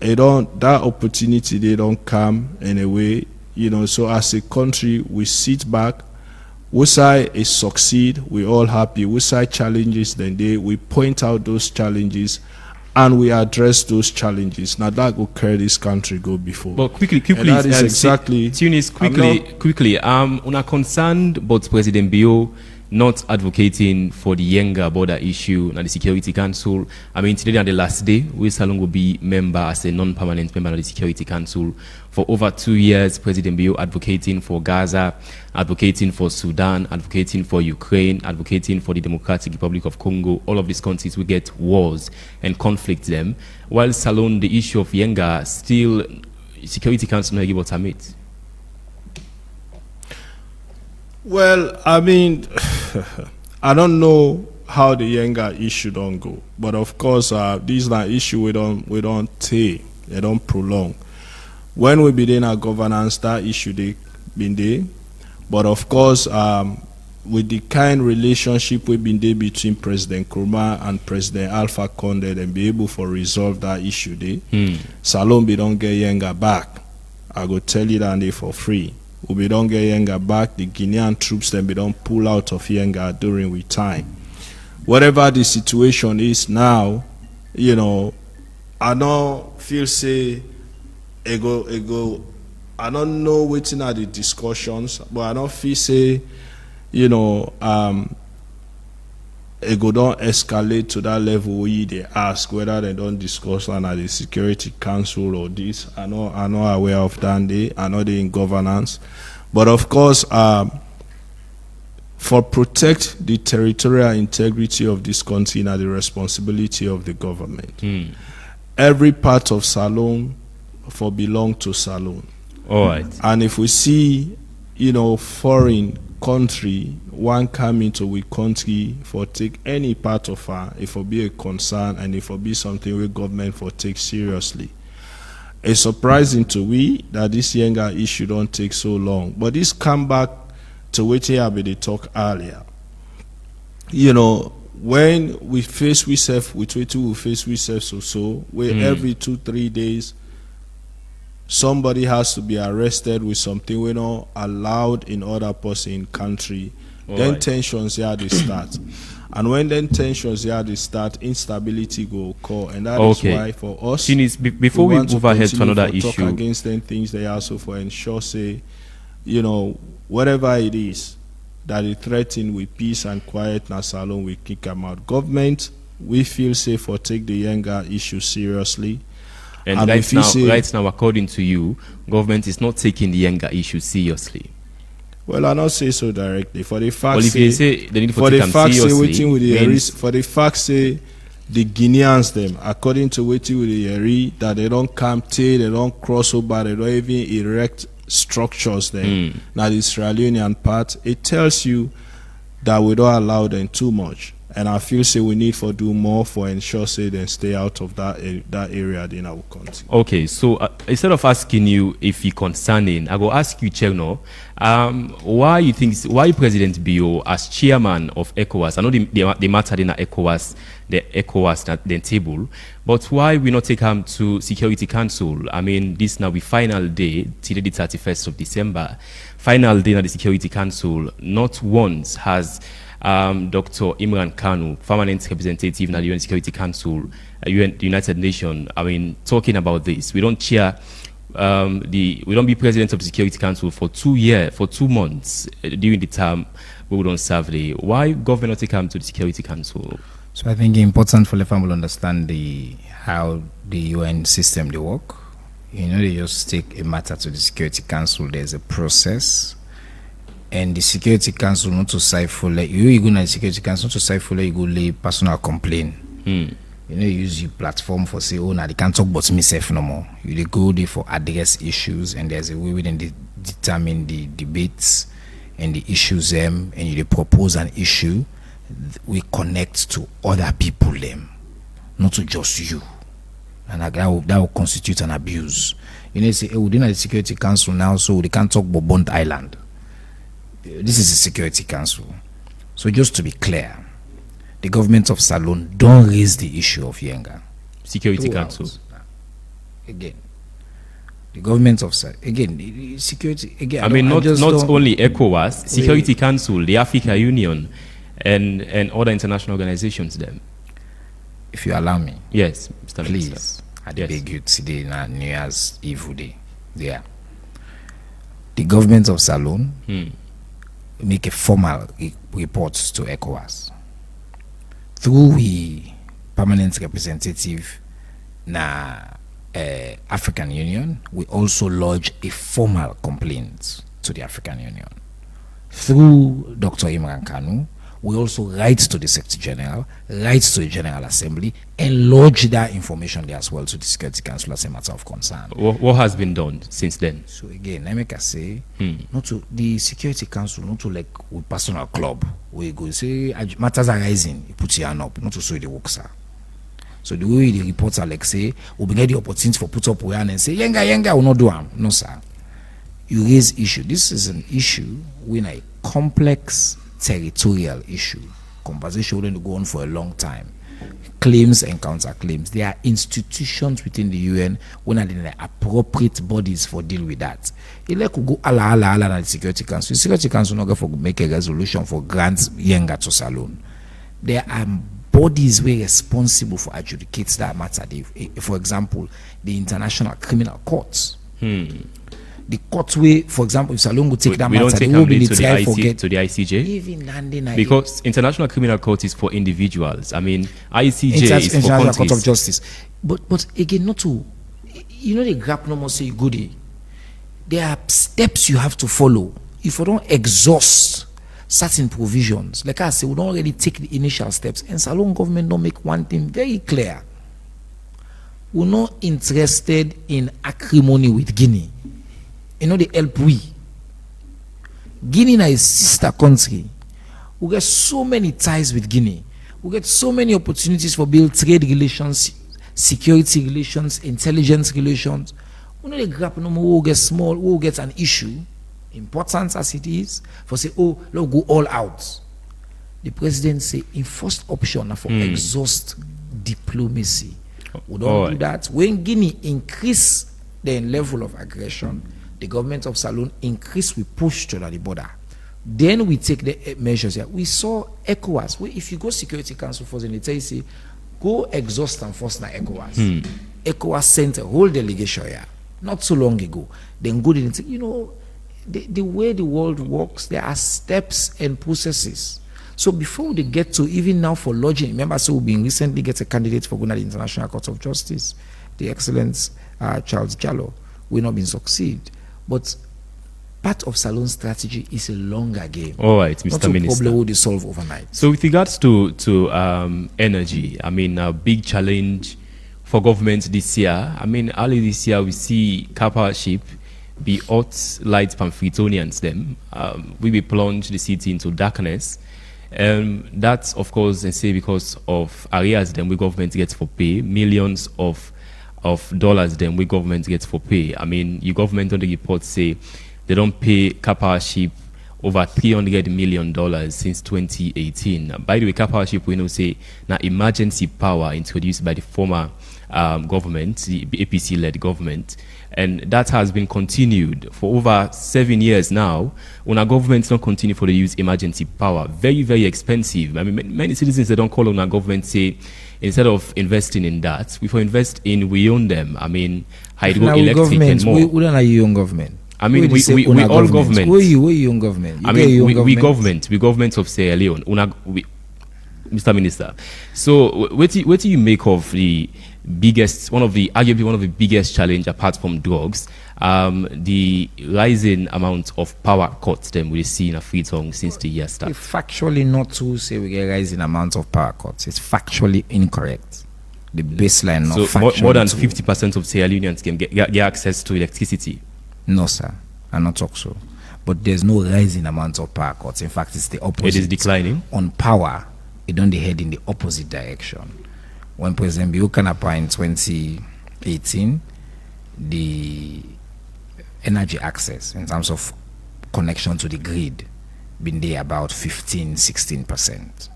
that opportunity, they don't come in a way, so as a country, we sit back. Wusai is succeed, we all happy. Wusai challenges, then we point out those challenges and we address those challenges. Now that will carry this country go before. But quickly, and that is exactly. Tunis, quickly. Una concerned about President Bio not advocating for the Yenga border issue and the Security Council. I mean, today on the last day, we Salon will be member as a non-permanent member of the Security Council. For over 2 years, President Bio advocating for Gaza, advocating for Sudan, advocating for Ukraine, advocating for the Democratic Republic of Congo. All of these countries will get wars and conflict them. While Salon, the issue of Yenga, still Security Council not able to meet. Well, I mean, I don't know how the Yenga issue don't go, but of course, these are issue we don't take, they don't prolong. When we begin our governance, that issue they been there, but of course, with the kind relationship we've been there between President Nkrumah and President Alpha Condé, and be able to resolve that issue there. Salon we don't get Yenga back. I go tell you that they for free. We don't get Yenga back. The Guinean troops then we don't pull out of Yenga during we time. Whatever the situation is now, I don't feel say ego. I don't know waiting at the discussions, but I don't feel say ego don't escalate to that level where they ask whether they don't discuss under the Security Council or this. I know aware of that. I know they in governance. But of course, for protect the territorial integrity of this country and the responsibility of the government. Every part of Salon for belong to Salon. All right. And if we see, foreign country one come into we country for take any part of her, if it be a concern and if it be something we government for take seriously. It's surprising to we that this Yenga issue don't take so long, but this come back to what they talk earlier. When we face ourselves with what we face ourselves so where every 2-3 days somebody has to be arrested with something we not allowed in other person in country. Then tensions here they start. And when then tensions here they start, instability go occur. And that is why for us, Tunis, before we move ahead to another issue, talk against them things they also for ensure say, whatever it is that is threatened with peace and quiet in Salon, we kick them out. Government, we feel safe for take the Yenga issue seriously. And right now, according to you, government is not taking the Yenga issue seriously. Well, I not say so directly. For the fact, well, if you say they need to take them seriously, for the fact say the Guineans them, according to waiting with the Yeri, that they don't come they don't cross over, they don't even erect structures then. Now the Israeli part, it tells you that we don't allow them too much. And I feel say we need to do more for ensure say they stay out of that area in our country. Okay, so instead of asking you if you're concerning, I go ask you, Cherno, why President Bio as chairman of ECOWAS? I know they mattered in the ECOWAS the table, but why we not take him to Security Council? I mean, this now be final day till the 31st of December. Final day at the Security Council. Not once has Dr. Imran Kanu, permanent representative in the UN Security Council, the United Nations, I mean, talking about this. We don't chair, we don't be president of the Security Council for 2 months during the term we don't serve the. Why government not take them to the Security Council? So I think it's important for the family to understand how the UN system they work. They just take a matter to the Security Council. There's a process. And the Security Council not to stifle you go to the Security Council not to stifle you go lay personal complaint. You know, use your platform for say, oh, now they can't talk about myself no more. You dey go there for address issues, and there's a way within the determine the debates and the issues them, and you dey propose an issue. We connect to other people them, not to just you, and that will constitute an abuse. You know, say, we're doing the Security Council now, so they can't talk about Bond Island. This is the Security Council. So just to be clear, the government of Salone don't raise the issue of Yenga. Security Council. Again, the government of again the security again. I mean, not only ECOWAS, Security Council, the Africa Union, and other international organizations. Them. If you allow me, yes, Mr. Please, Minister. I beg you today, na New Year's Eve day. There, the government of Salone make a formal report to ECOWAS through the permanent representative na African Union. We also lodge a formal complaint to the African Union through Dr. Imran Kanu. We also write to the Secretary General, write to the General Assembly, and lodge that information there as well to the Security Council as a matter of concern. What has been done since then? So again, let me say, not to the Security Council, not to like with personal club. We go say matters are rising, you put your hand up, not to show the work, sir. So the way the reports are like say, we'll be getting the opportunity for put up your hand and say, Yenga will not do them. No, sir. You raise issue. This is an issue when a complex territorial issue. Conversation will go on for a long time. Claims and counterclaims. There are institutions within the UN when are the appropriate bodies for deal with that. It like go ala the Security Council. The Security Council not going to make a resolution for grants Yenga to Salone. There are bodies were responsible for adjudicate that matter. For example, the International Criminal Courts. The court way, for example, if Salone will take that we matter, don't take they will be to the ICJ. Even because International Criminal Court is for individuals. I mean, ICJ is for International countries. Court of Justice. But again, not to, you know, the grab no more say goody. There are steps you have to follow. If you don't exhaust certain provisions, like I say, we don't already take the initial steps, and Salone government don't make one thing very clear. We're not interested in acrimony with Guinea. You know, they help we. Guinea is a sister country. We get so many ties with Guinea. We get so many opportunities for build trade relations, security relations, intelligence relations. We know they grab no more, who get small, who gets an issue, important as it is, for say, oh, let's go all out. The president say, in first option for exhaust diplomacy. We don't do that. When Guinea increase their level of aggression, the government of Salone increase, we push to the border. Then we take the measures here. We saw ECOWAS. If you go Security Council first and they tell you, say, go exhaust and force na ECOWAS. ECOWAS sent a whole delegation here, not so long ago. Then go and say, you know, the way the world works, there are steps and processes. So before they get to, even now for lodging, remember, so we've been recently get a candidate for going to the International Court of Justice, the excellent Charles Jallo. We've not been succeed. But part of Salone's strategy is a longer game. All right, Mr. Minister. Not a problem they solve overnight. So with regards to energy, I mean, a big challenge for government this year. I mean, early this year, we see car power ship be hot light Pamphlitonians them. We will plunge the city into darkness. That's, of course, and say because of areas then we government gets for pay, millions of dollars then we government gets for pay. I mean, your government on the report say they don't pay car power ship over $300 million since 2018. By the way, car power ship we know say now emergency power introduced by the former government, the APC-led government, and that has been continued for over 7 years now. When our governments don't continue for the use emergency power, very, very expensive. I mean, many citizens they don't call on our government say, instead of investing in that, we invest in we own them. I mean, hydroelectric and more. We don't have your own government. I mean, we all government. Where you own government? I mean, we government of Sierra Leone. Mr. Minister. So, what do you make of the biggest, arguably one of the biggest challenge apart from drugs, the rising amount of power cuts that we see in Freetown since the year started? It's factually not to say we get rising amount of power cuts. It's factually incorrect. the baseline. So more than 50% of Sierra Leoneans can get access to electricity. No, sir, I not talk so. But there's no rising amount of power cuts. In fact, it's the opposite. It is declining. On power, it don't head in the opposite direction. When President Biukanapa in 2018, the energy access in terms of connection to the grid been there about 15-16%.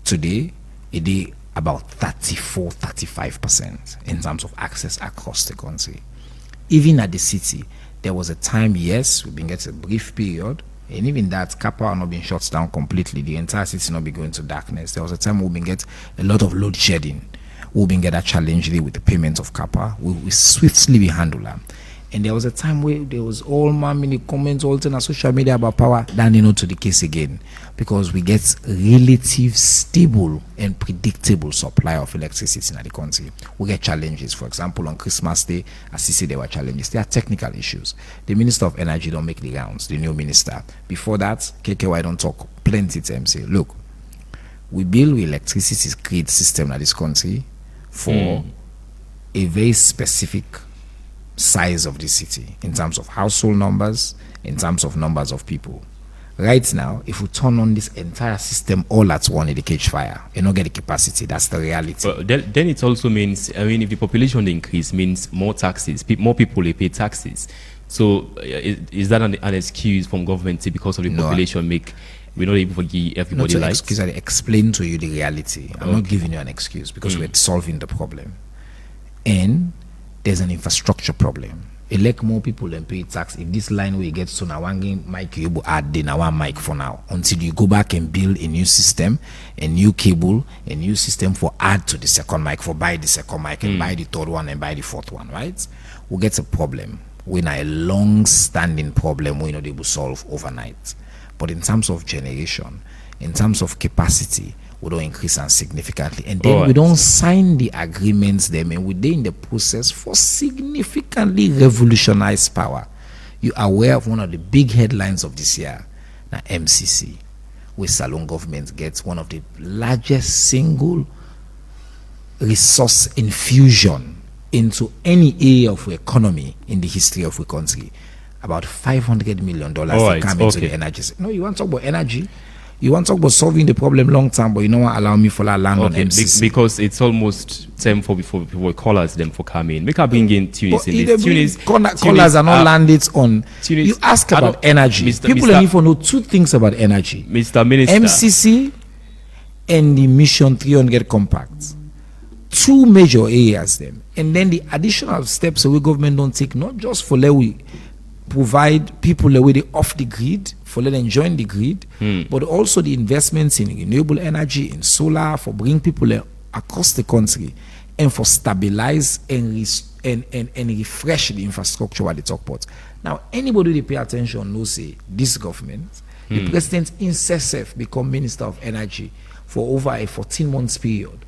Today, it is about 34-35% in terms of access across the country. Even at the city, there was a time, yes, we've been getting a brief period, and even that, Kappa not been shut down completely. The entire city not be going to darkness. There was a time we've been get a lot of load shedding. We've been get that challenge with the payment of Kappa. We swiftly be handle them. And there was a time where there was all many comments all on social media about power. Then to the case again, because we get relative stable and predictable supply of electricity in the country. We get challenges. For example, on Christmas Day, as you see, there were challenges. There are technical issues. The Minister of Energy don't make the rounds. The new minister. Before that, KKY don't talk plenty times. Say, look, we build electricity grid system in this country for a very specific size of the city in terms of household numbers, in terms of numbers of people. Right now, if we turn on this entire system all at once, it catch fire. You don't get the capacity. That's the reality. Then it also means, I mean, if the population increase, means more taxes. More people they pay taxes. So is that an excuse from government because of the population we're not able to give everybody not lights? Excuse, I explain to you the reality. I'm not giving you an excuse because we're solving the problem. And there's an infrastructure problem. Elect more people than pay tax. If this line we get to now one mic, you add the now one mic for now until you go back and build a new system, a new cable, a new system for add to the second mic, for buy the second mic and buy the third one and buy the fourth one, right? We'll get a problem. We're a long-standing problem we're not able to solve overnight. But in terms of generation, in terms of capacity, we don't increase and significantly, and then we don't sign the agreements them, and we're in the process for significantly revolutionized power. You are aware of one of the big headlines of this year, now MCC, where Salon government gets one of the largest single resource infusion into any area of the economy in the history of the country. About $500 million that come into the energy. No, you want to talk about energy? You want to talk about solving the problem long term, but you don't want to allow me for that land on MCC. Because it's almost time for people call us them for coming. Make her bring in Tunis in this. Tunis callers are not landed on. Tunis, you ask about energy. People need to know two things about energy. Mr. Minister. MCC and the Mission 300 Compact. Two major areas them. And then the additional steps that we government don't take, not just for let we provide people the way off the grid, for let them join the grid, but also the investments in renewable energy, in solar, for bring people across the country, and for stabilize and refresh the infrastructure what they talk about. Now, anybody they pay attention knows say this government, the president himself become Minister of Energy for over a 14-month period.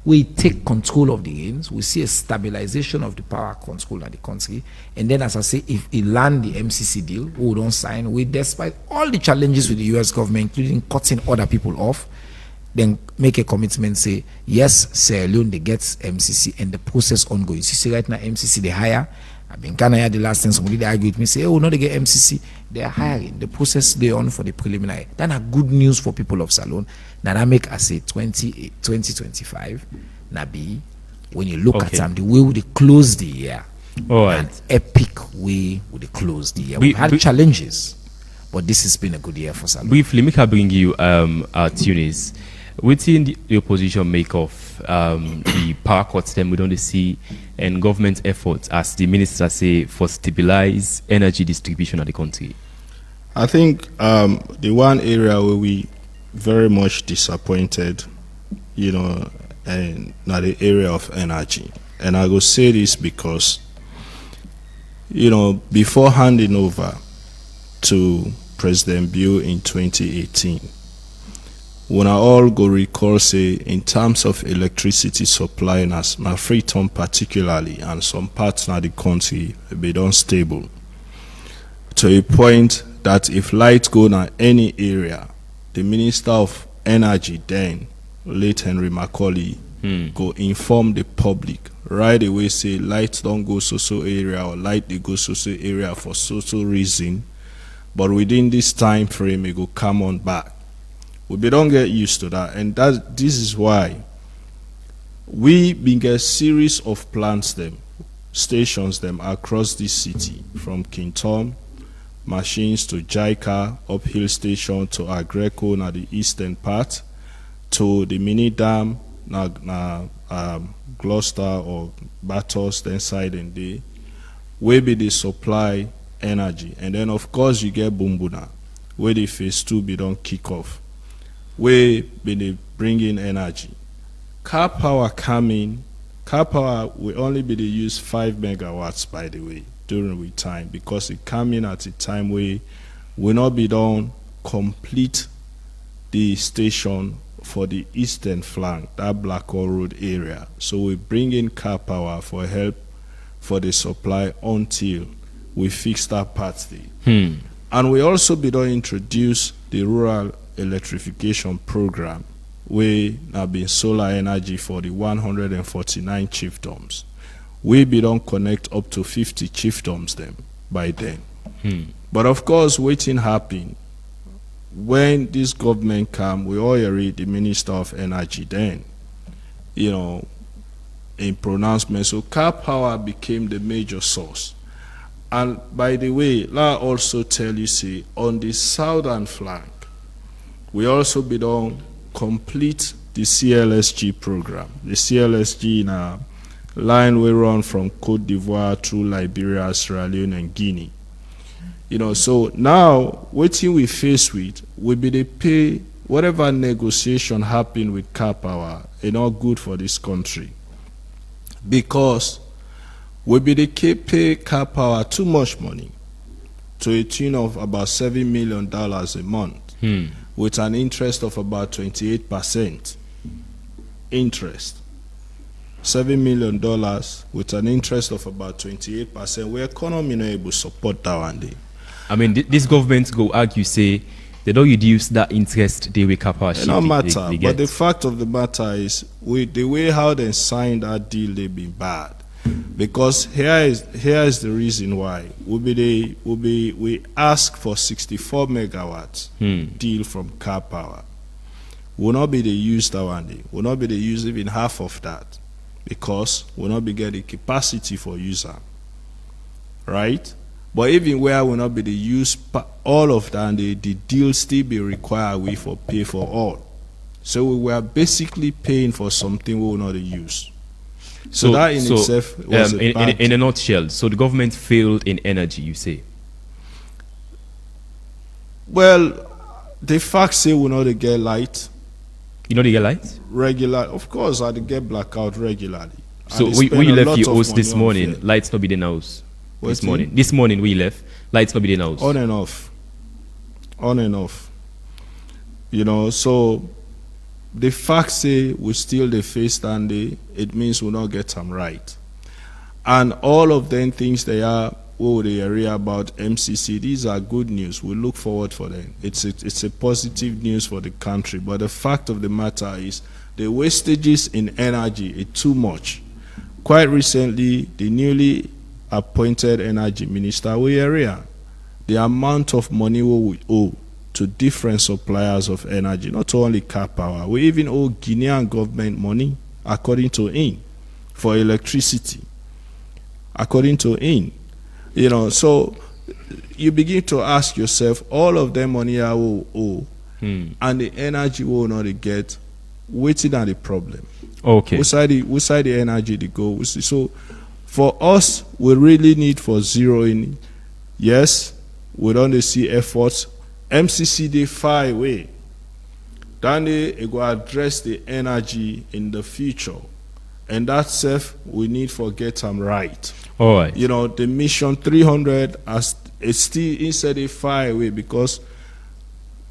We take control of the reins, we see a stabilization of the power control of the country, and then as I say, if we land the MCC deal, we don't sign, we despite all the challenges with the US government, including cutting other people off, then make a commitment, say, yes, Sierra Leone, they get MCC, and the process ongoing. See, right now, MCC, they hire. I've been kind of the last time somebody they argue with me, say, oh, no, they get MCC. They are hiring. The process they on for the preliminary. That's a good news for people of Salon. Now, that make us say 2025. Now, be when you look at them, the way we close the year, an epic way we close the year. We've had challenges, but this has been a good year for Salon. Briefly, make I bring you Tunis. Within the opposition make of the power cuts them we don't see and government efforts, as the minister say, for stabilize energy distribution of the country? I think the one area where we very much disappointed, and not the area of energy. And I will say this because, before handing over to President Bill in 2018, when I all go recall, say, in terms of electricity supply, as my Freetown particularly, and some parts of the country, they don't stable. To a point that if light go in any area, the Minister of Energy then, late Henry Macaulay, go inform the public right away, say light don't go so area or light they go so area for so reason, but within this time frame it go come on back. We don't get used to that, and this is why we been get series of plants stations across this city, from King Tom machines to JICA uphill station to Agreco na the eastern part, to the mini dam Gloucester or Bathurst inside and day, where be the supply energy. And then of course you get Bumbuna, where the phase 2 be don't kick off, where be they bring in energy. Car power coming, car power will only be the use 5 megawatts, by the way, during we time, because it come in at a time where will not be done complete the station for the eastern flank, that Blackwall Road area. So we bring in car power for help for the supply until we fix that part there. And we also be done introduce the rural electrification program, where have been solar energy for the 149 chiefdoms. We be done connect up to 50 chiefdoms by then. But of course, waiting happen. When this government come, we all read the Minister of Energy then, in pronouncement. So car power became the major source. And by the way, let also tell you, see, on the southern flank, we also be done complete the CLSG program. The CLSG in a line we run from Cote d'Ivoire through Liberia, Sierra Leone, and Guinea. So now, what we face with, we be they pay whatever negotiation happen with car power, not good for this country. Because we be they pay car power too much money, to a tune of about $7 million a month, with an interest of about 28% interest. $7 million with an interest of about 28%. Where economy not able to support that one day. I mean, this government go argue, say, they don't reduce that interest they wake up our shit. It don't matter, but the fact of the matter is, the way how they signed that deal, they been bad. Because here is the reason why. We ask for 64 megawatts deal from car power. Will not be the use that one day. Will not be the use even half of that, because we'll not be getting capacity for user. Right? But even where will not be the use all of that, and the deal still be required we for pay for all. So we were basically paying for something we will not use. So that in itself was in a nutshell, so the government failed in energy, you say? Well, the fact say we not get light. You know they get light? Regular, of course, I get blackout regularly. So we left your house this morning, lights not be in the house. This morning we left, lights not be in the house. On and off. On and off. So the fact say we still the face standing, it means we not get them right. And all of them things they are, the area about MCC, these are good news. We look forward for them. It's a positive news for the country. But the fact of the matter is, the wastages in energy is too much. Quite recently, the newly appointed energy minister, the amount of money we owe to different suppliers of energy, not only car power, we even owe Guinean government money, according to him, for electricity. According to him. So you begin to ask yourself, all of them money I will owe, and the energy will not get, waiting at the problem. Okay. Which side the energy to go? So for us, we really need for zeroing. Yes, we don't see efforts. MCC they far away. Then they go address the energy in the future, and that self we need for get them right. All right. The mission 300 as it's still inside a far away, because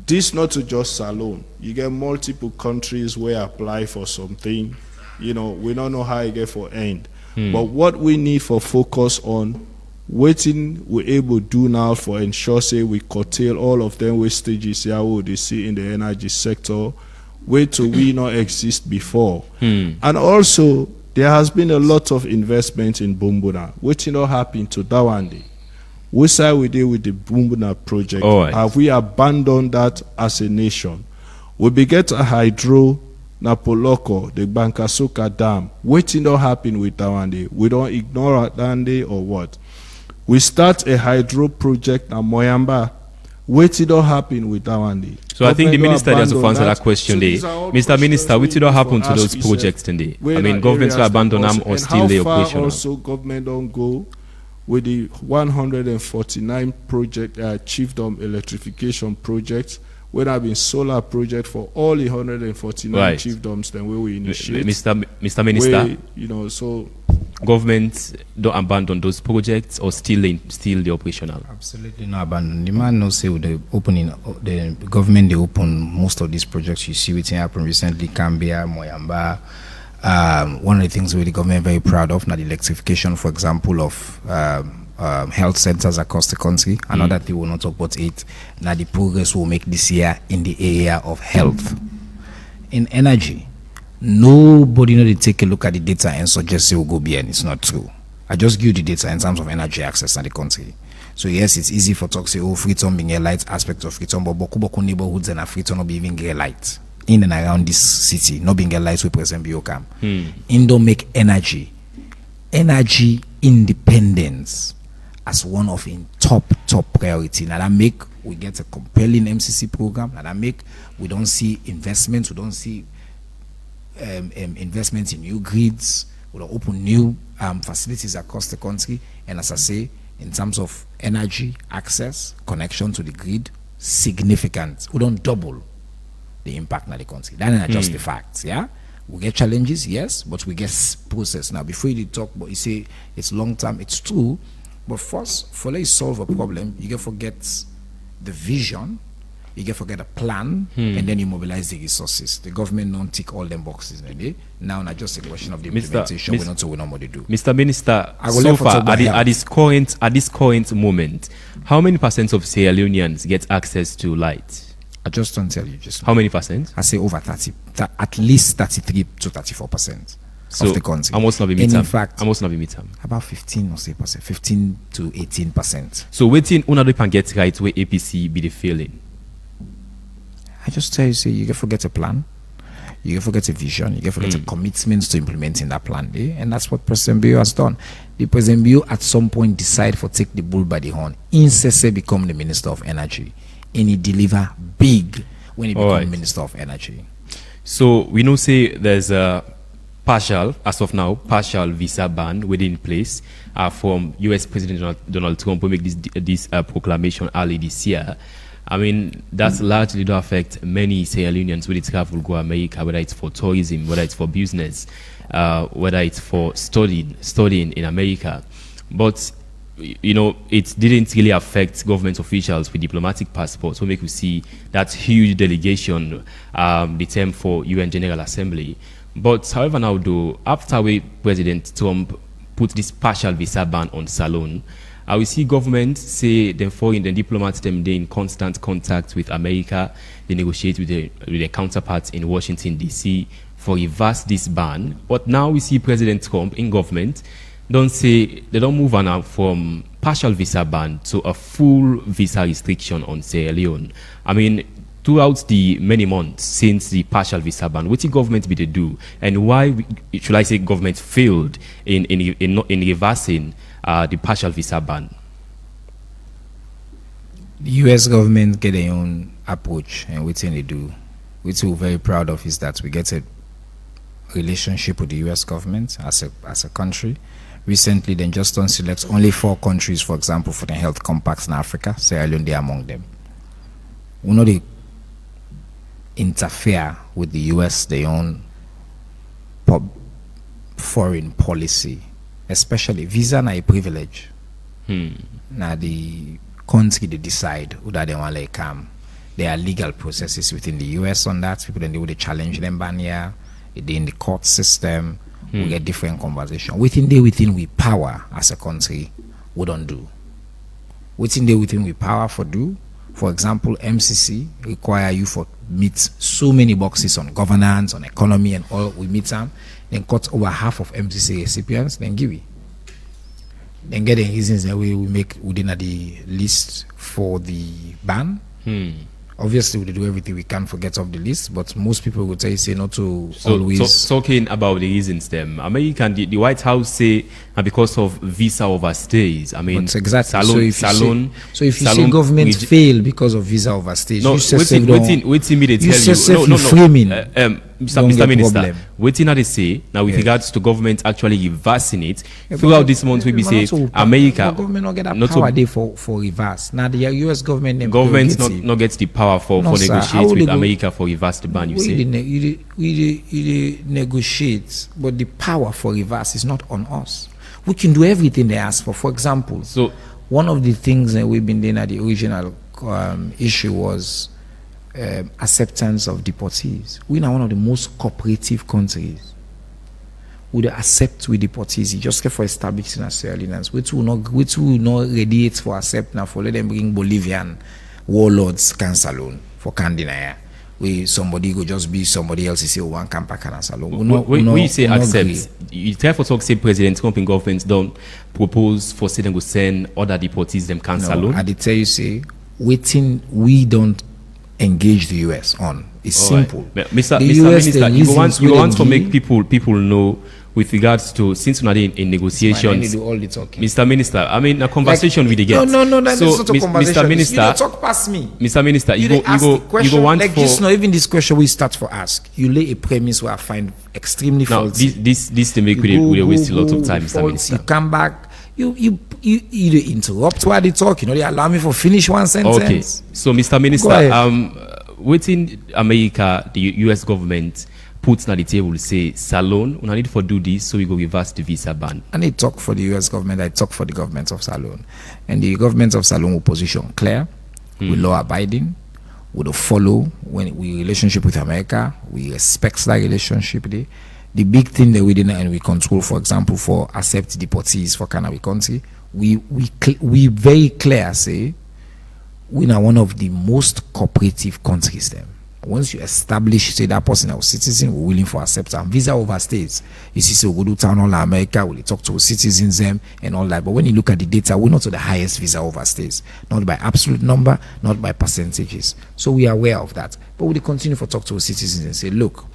this not to just alone. You get multiple countries where apply for something. We don't know how you get for end. But what we need for focus on, waiting we're able to do now for ensure say we curtail all of them wastages here we see in the energy sector, way to we not exist before. And also, there has been a lot of investment in Bumbuna. What you know happened to Dawande? We side we did with the Bumbuna project. Have we abandoned that as a nation? We beget a hydro Napoloko, the Bankasuka Dam. What you know happened with Dawande? We don't ignore Dawande or what? We start a hydro project at Moyamba. What did happen with Dawande? So I think the minister has to answer that question there. Mr. Minister, what did happen to those projects today? I mean, governments will abandon them or still they operational? Also, government don't go with the 149 project chiefdom electrification projects. When I've been solar project for all the 149 chiefdoms, then we initiate. Mr. Minister, so governments don't abandon those projects or still the operational? Absolutely not abandon. The man knows say with the opening, the government they open most of these projects. You see what happened recently, Cambia, Moyamba. One of the things the government very proud of, now the electrification, for example, of health centers across the country. Another thing we'll not talk about it. Now the progress we'll make this year in the area of health, in energy. Nobody know they take a look at the data and suggest it will go beyond. It's not true. I just give you the data in terms of energy access in the country. So yes, it's easy for talk to say, oh, Freetown being a light aspect of Freetown, but Boku neighborhoods and Freetown not even get light. In and around this city, not being a light with President Biokam. Don't make energy independence as one of in top priority. Now that make we get a compelling MCC program. Now that make we don't see investments, we don't see investments in new grids, we don't open new facilities across the country. And as I say, in terms of energy access, connection to the grid, significant. We don't double the impact in the country. That is just the facts. Yeah, we get challenges, yes, but we get process. Now, before you talk, but you say it's long term, it's true. But first, for you solve a problem, you can forget the vision, you can forget a plan, and then you mobilize the resources. The government don't tick all them boxes. Now, not just a question of the implementation. We don't know what they do. Mr. Minister, so far at this current moment, how many percent of Sierra Leoneans get access to light? I just don't tell you. Just how many percent? I say over 30, at least 33 to 34%. Of the country. Almost not be in fact, almost not be midterm. About 15 or say percent, 15 to 18%. So waiting another can get right where APC be the failing. I just tell you, say you can forget a plan, you can forget a vision, you can forget a commitment to implementing that plan, and that's what President Bio has done. The President Bio at some point decide for take the bull by the horn. Insese become the Minister of Energy, and he deliver big when he become Minister of Energy. So we know say there's a partial visa ban within place from U.S. President Donald Trump who make this proclamation early this year. I mean, that's largely to affect many Sierra Leoneans when they travel go America, whether it's for tourism, whether it's for business, whether it's for studying in America. But it didn't really affect government officials with diplomatic passports. So make you see that huge delegation, the term for UN General Assembly. But however now though, after President Trump put this partial visa ban on Salon, we see government say the foreign diplomats they're in constant contact with America. They negotiate with their counterparts in Washington D.C. for reverse this ban. But now we see President Trump in government they don't move on from partial visa ban to a full visa restriction on Sierra Leone. I mean, throughout the many months since the partial visa ban, what the government be to do, and why should I say government failed in reversing the partial visa ban? The U.S. government get their own approach, and what they do, which we're very proud of, is that we get a relationship with the U.S. government as a country. Recently, they just don't select only 4 countries, for example, for the health compacts in Africa. Sierra Leone, they are among them. We know they interfere with the U.S. their own foreign policy, especially visa na a privilege. Now the country they decide whether they want to come. There are legal processes within the U.S. on that. People then they would challenge them ban here. They in the court system. We get different conversation. Within we power as a country, we don't do. Within we power for For example, MCC require you for meet so many boxes on governance, on economy, and all. We meet them, then cut over half of MCC recipients, then give it. Then get the reasons that we make within the list for the ban. Obviously, we do everything we can for get off the list, but most people would say not to always. Talking about the reasons, them American, the White House say because of visa overstays. I mean, but exactly. Salon. So if you say government fail because of visa overstays, no, waiting me they tell you. No. Framing. Mr. Minister, waiting they say now with regards to government actually reversing it throughout this month. We say America government not get that power day for reverse. Now the US government not gets the power for negotiate with America for reverse the ban. You say we negotiate, but the power for reverse is not on us. We can do everything they ask for. For example, so one of the things that we've been doing at the original issue was acceptance of deportees. We're now one of the most cooperative countries. We accept with deportees. You just care for establishing a Sierra Leoneans. We will not radiate for accept now for let them bring Bolivian warlords Salon for Candinaya. Somebody go just be somebody else. Say one camp Salon. We say accept. You therefore talk say President Trump and governments don't propose for say them go send other deportees them Salon. I did tell you say waiting we don't engage the US on. It's simple. Right. Mr. Minister, you want to make people know with regards to since we're in negotiations. Do all the talking. Mr. Minister, I mean a conversation with the guests. No, that's not a conversation. Mr. Minister, you don't talk past me. Mr. Minister, you go want like for this. No, even this question we start for ask. You lay a premise where I find extremely faulty. This to make we waste a lot of time, Mr. Minister. You come back. You interrupt while they talk. They allow me for finish one sentence. Okay. So, Mr. Minister, waiting America, the US government puts on the table say Salon, we need to do this so we go reverse the visa ban. I need talk for the US government, I talk for the government of Salon. And the government of Salon will position clear, we law abiding, we will follow when we relationship with America, we respect that relationship there. The big thing that we did and we control, for example, for accept deportees for Canada country, we very clear say we are one of the most cooperative countries then. Once you establish say that person is a citizen, we're willing for acceptance. Visa overstays. You see, so we go to town all America, we talk to citizens them and all that. But when you look at the data, we're not to the highest visa overstays, not by absolute number, not by percentages. So we are aware of that. But we continue for talk to citizens and say, look,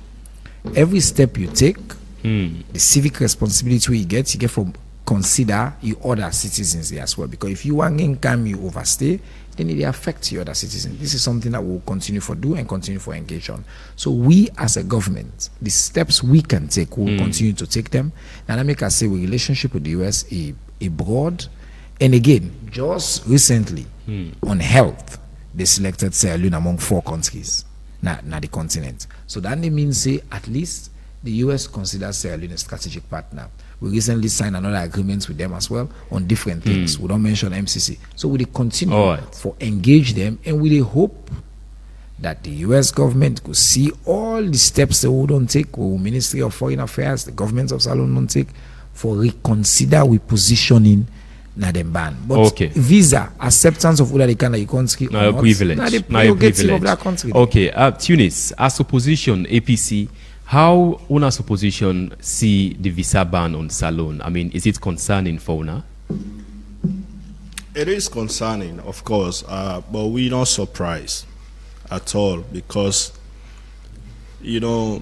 every step you take, the civic responsibility you get from consider you other citizens there as well. Because if you want income, you overstay, then it affects your other citizens. This is something that we'll continue for do and continue for engage on. So we as a government, the steps we can take, we'll continue to take them. And I make us say, we relationship with the US a broad. And again, just recently on health, they selected Sierra Leone among 4 countries, not the continent. So that means say at least the US considers Sierra Leone a strategic partner. We recently signed another agreement with them as well on different things. We don't mention MCC. So we continue for engage them, and we hope that the US government could see all the steps that we don't take, or Ministry of Foreign Affairs, the government of Salon don't take, for reconsider we positioning na them ban. But visa acceptance of other country no privilege. Of that country. Okay, Tunis, as opposition APC, how UNA's opposition see the visa ban on Salon? I mean, is it concerning for UNA? It is concerning, of course, but we're not surprised at all because, you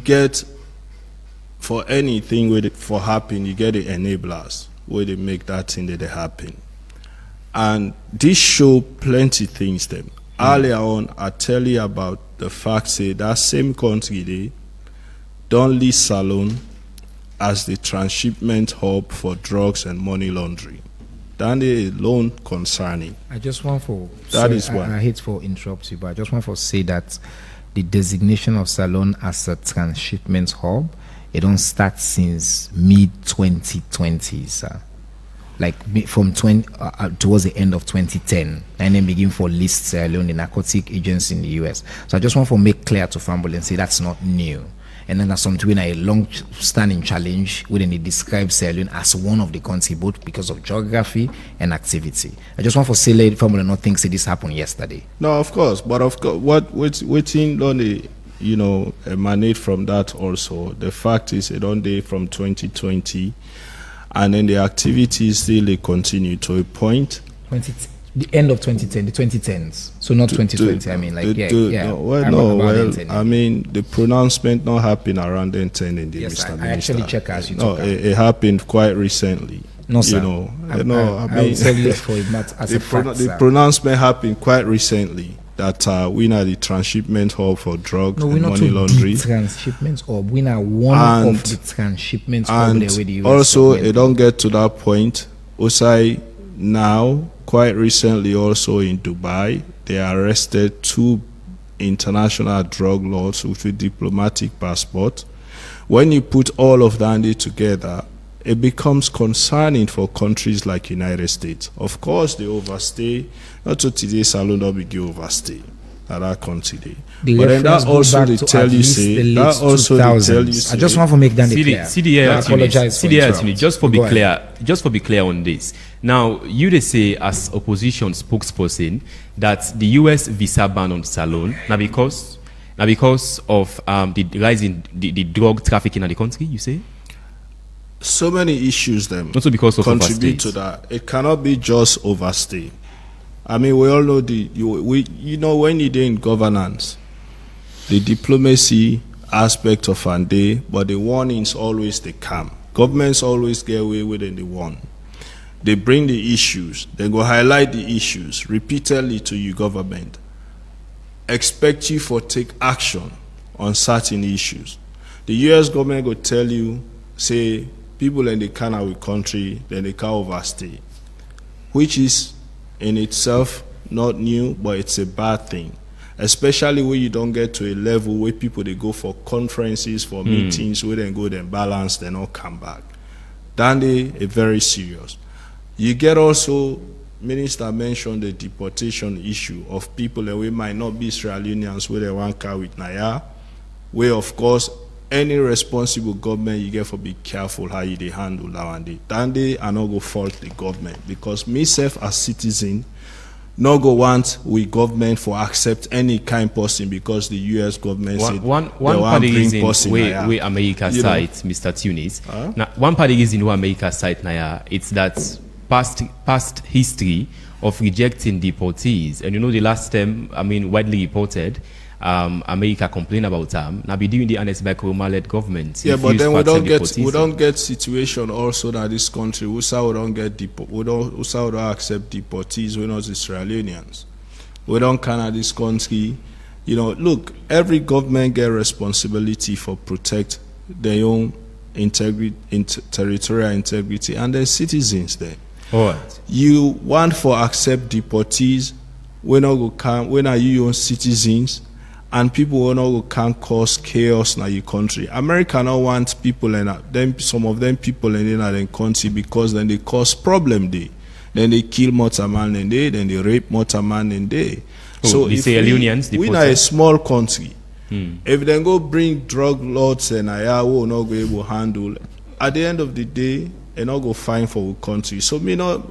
get for anything with it for happen, you get the enablers where they make that thing that they happen. And this show plenty things them. Earlier on, I tell you about the fact say that same country they don't list Salon as the transshipment hub for drugs and money laundering. That is alone concerning. I just want for I hate for interrupt you, but I just want to say that the designation of Salon as a transshipment hub, it don't start since mid 2020s. like from towards the end of 2010, and then begin for list Sierra Leone, the narcotic agency in the US. So I just want to make clear to family and say that's not new. And then that's something a long-standing challenge within it describes Sierra Leone as one of the countries, both because of geography and activity. I just want to say, lady family, not think say this happened yesterday. No, of course, but of course, waiting only, emanate from that also. The fact is, it only from 2020, and then the activities still they continue to a point. The end of 2010, the 2010s. So not 2020. I mean, like, I mean, the pronouncement not happened around then 10 in the yes, Mr. I actually check as you talk. It happened quite recently. No, sir. I mean, the pronouncement happened quite recently that we are the transshipment hub for drugs and money laundering. Transshipment hub. We are one of the transshipment hub there with the US also, government. it don't get to that point. Osai now, quite recently also in Dubai, they arrested 2 international drug lords with diplomatic passport. When you put all of that together, it becomes concerning for countries like United States. Of course, they overstay. Not to today, Salon don't be overstay. That country. But then that also they tell you say. That also they tell you say. I just want to make that clear. I apologize. Just for be clear on this. Now, they say as opposition spokesperson that the U.S. visa ban on Salon now because of the rise in the drug trafficking in the country. You say. So many issues them also because of contribute to that. It cannot be just overstay. I mean, we all know when you're in governance, the diplomacy aspect of an day, but the warnings always they come. Governments always get away with the one. They bring the issues, they go highlight the issues repeatedly to your government. Expect you for take action on certain issues. The US government will tell you, say, people in the Canada country, then they can't overstay, which is in itself not new, but it's a bad thing, especially when you don't get to a level where people they go for conferences, for meetings, where they go then balance, then all come back. Then they are very serious. You get also, Minister mentioned the deportation issue of people that we might not be Israelians where they want car with Naya, where of course any responsible government you get for be careful how you they handle that one day. Then they are not go fault the government because myself as citizen not go want we government for accept any kind person because the US government said one part reason where America side Mr. Tunis. Now one part reason where America side now it's that past history of rejecting deportees, and the last time widely reported. America complain about them. Now be doing the honest by Kuruma-led government. Yeah, but then we don't get situation also that this country we don't accept deportees. We're not Israelians. We don't kind this country. Look, every government get responsibility for protect their own territorial integrity and their citizens there. All right. You want for accept deportees when are you own citizens? And people will can cause chaos in your country. America don't want people and then some of them people in their country because then they cause problem there. Then they kill more man in there, then they rape more man in there. So if we are a small country, if they go bring drug lords and I will not be able to handle, at the end of the day, and not go fine for our country. So we not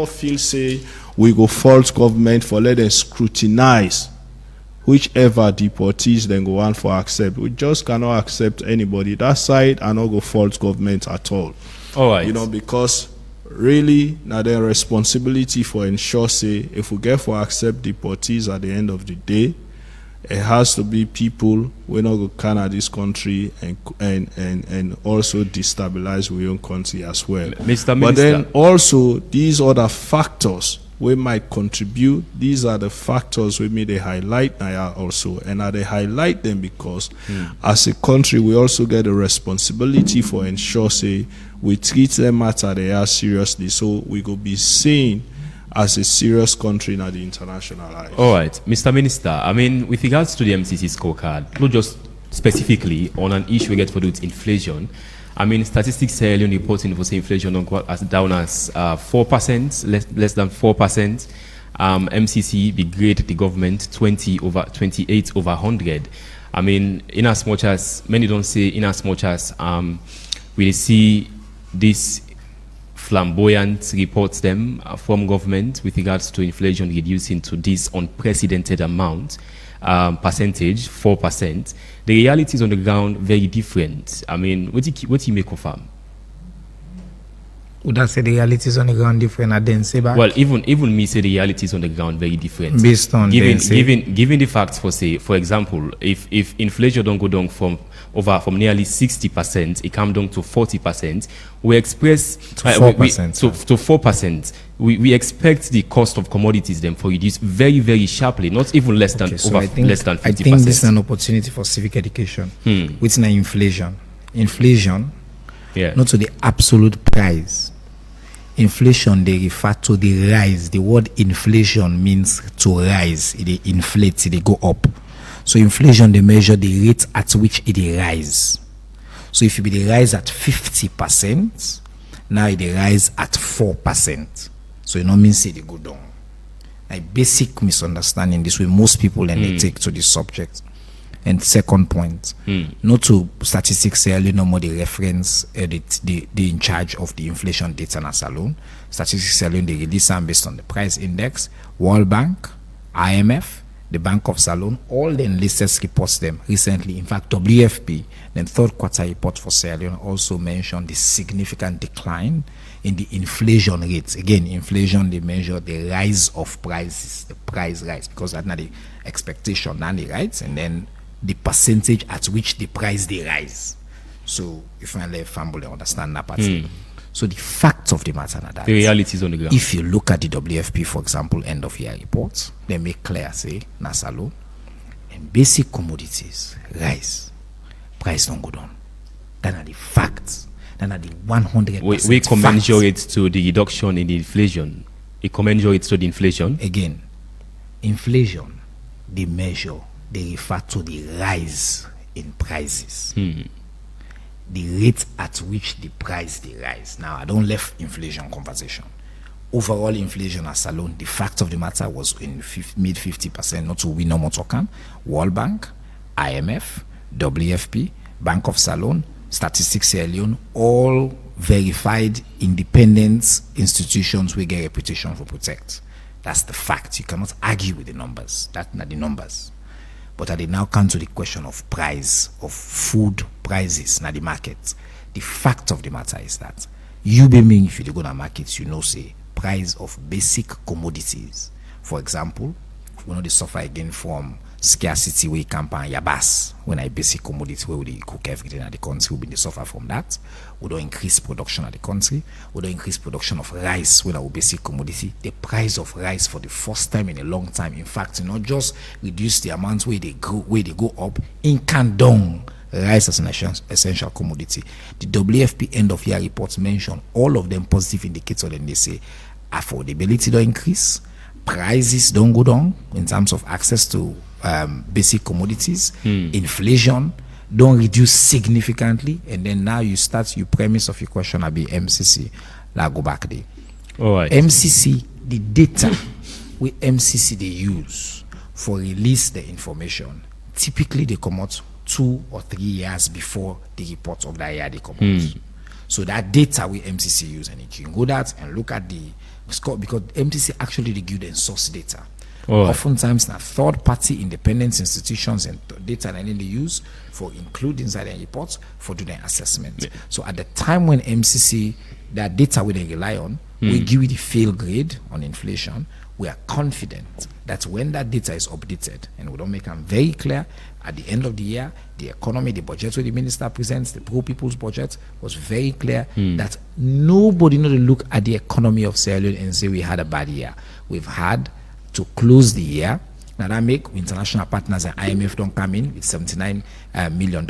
feel say we go fault government for let them scrutinize whichever deportees then go on for accept. We just cannot accept anybody that side and not go fault government at all. All right. Because really now their responsibility for ensure say if we get for accept deportees at the end of the day, it has to be people we not go can this country and also destabilize our own country as well. Mr. Minister. But then also these other factors we might contribute. These are the factors we may they highlight now also, and they highlight them because as a country we also get a responsibility for ensure say we treat them matter they are seriously, so we go be seen as a serious country in the international eyes. All right, Mr. Minister. With regards to the MCC scorecard, not just specifically on an issue we get for inflation. I mean, statistics Sierra Leone reporting for say inflation as down as 4%, less than 4%. MCC degrade the government 28 over 100. I mean, in as much as many don't say, in as much as we see this flamboyant reports them from government with regards to inflation reducing to this unprecedented amount, percentage, 4%. The realities on the ground very different. I mean, what do you make of them? Would I say the realities on the ground different? I didn't say back. Well, even me say the realities on the ground very different. Based on given the facts for example, if inflation don't go down from nearly 60%, it come down to 40%. We express to 4%. To 4%. We expect the cost of commodities then for reduce very, very sharply, not even less than less than 50%. I think this is an opportunity for civic education. With inflation. Inflation, not to the absolute price. Inflation, they refer to the rise. The word inflation means to rise. It inflates, it go up. So inflation, they measure the rate at which it rise. So if it rise at 50%, now it rise at 4%. So it not means it go down. A basic misunderstanding this way most people and they take to this subject. And second point, not to statistics no more the reference the in charge of the inflation data in a salon. Statistics alone they release them based on the price index, World Bank, IMF, the Bank of Salon, all the enlisted reports them recently. In fact, WFP, the third quarter report for Sierra Leone also mentioned the significant decline in the inflation rates. Again, inflation, they measure the rise of prices, the price rise, because that's not the expectation, not the rise, and then the percentage at which the price they rise. So if I let family understand that part. So the facts of the matter are that the realities on the ground. If you look at the WFP, for example, end of year reports, they make clear, say, Nasalo, and basic commodities rise, price don't go down. That are the facts. That are the 100%. We commensurate to the reduction in the inflation. It commensurates to the inflation. Again, inflation, they measure, they refer to the rise in prices. The rate at which the price they rise. Now, I don't left inflation conversation. Overall inflation as alone, the fact of the matter was in mid 50%, not to we no more talking. World Bank, IMF, WFP, Bank of Salon, Statistics Sierra Leone, all verified independent institutions we get reputation for protect. That's the fact. You cannot argue with the numbers. That's not the numbers. But they now come to the question of price, of food prices in the market. The fact of the matter is that you be mean if you go to the market, you know, say, price of basic commodities. For example, we know they suffer again from scarcity we campaign yabas when I basic commodity where we cook everything at the country, we suffer from that. We don't increase production at the country, we don't increase production of rice when our basic commodity. The price of rice for the first time in a long time, in fact, not just reduce the amount where they go up, in can down. Rice as an essential commodity. The WFP end of year reports mention all of them positive indicators, and they say affordability don't increase, prices don't go down in terms of access to basic commodities, inflation don't reduce significantly, and then now you premise of your question be MCC. Now go back there. All right. MCC, the data with MCC they use for release the information, typically they come out 2 or 3 years before the report of that year they come out. So that data we MCC use, and you can go that and look at the score, because MCC actually they give them source data. Oftentimes now third-party independent institutions and data and then they use for include inside their reports for doing assessment. So at the time when MCC, that data we they rely on, we give you the fail grade on inflation. We are confident that when that data is updated, and we don't make them very clear, at the end of the year, the economy, the budget where the minister presents, the Pro People's budget was very clear that nobody know to look at the economy of Sierra Leone and say we had a bad year. We've had to close the year. Now that make international partners and IMF don't come in with $79 million.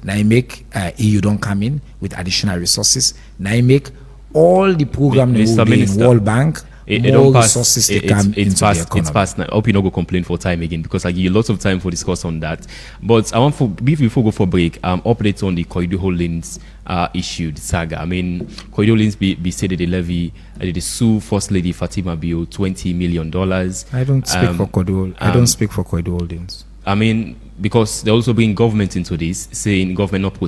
Now make EU don't come in with additional resources. Now make all the program in World Bank, more resources they come into the economy. It's past now. I hope you not go complain for time again because I give you lots of time for discuss on that. But I want before we go for break, updates on the corridor holdings issued saga. I mean, corridor holdings be said that they levy, they sue First Lady Fatima Bio $20 million. I don't speak for corridor. I don't speak for corridor holdings. I mean, because they also bring government into this, saying government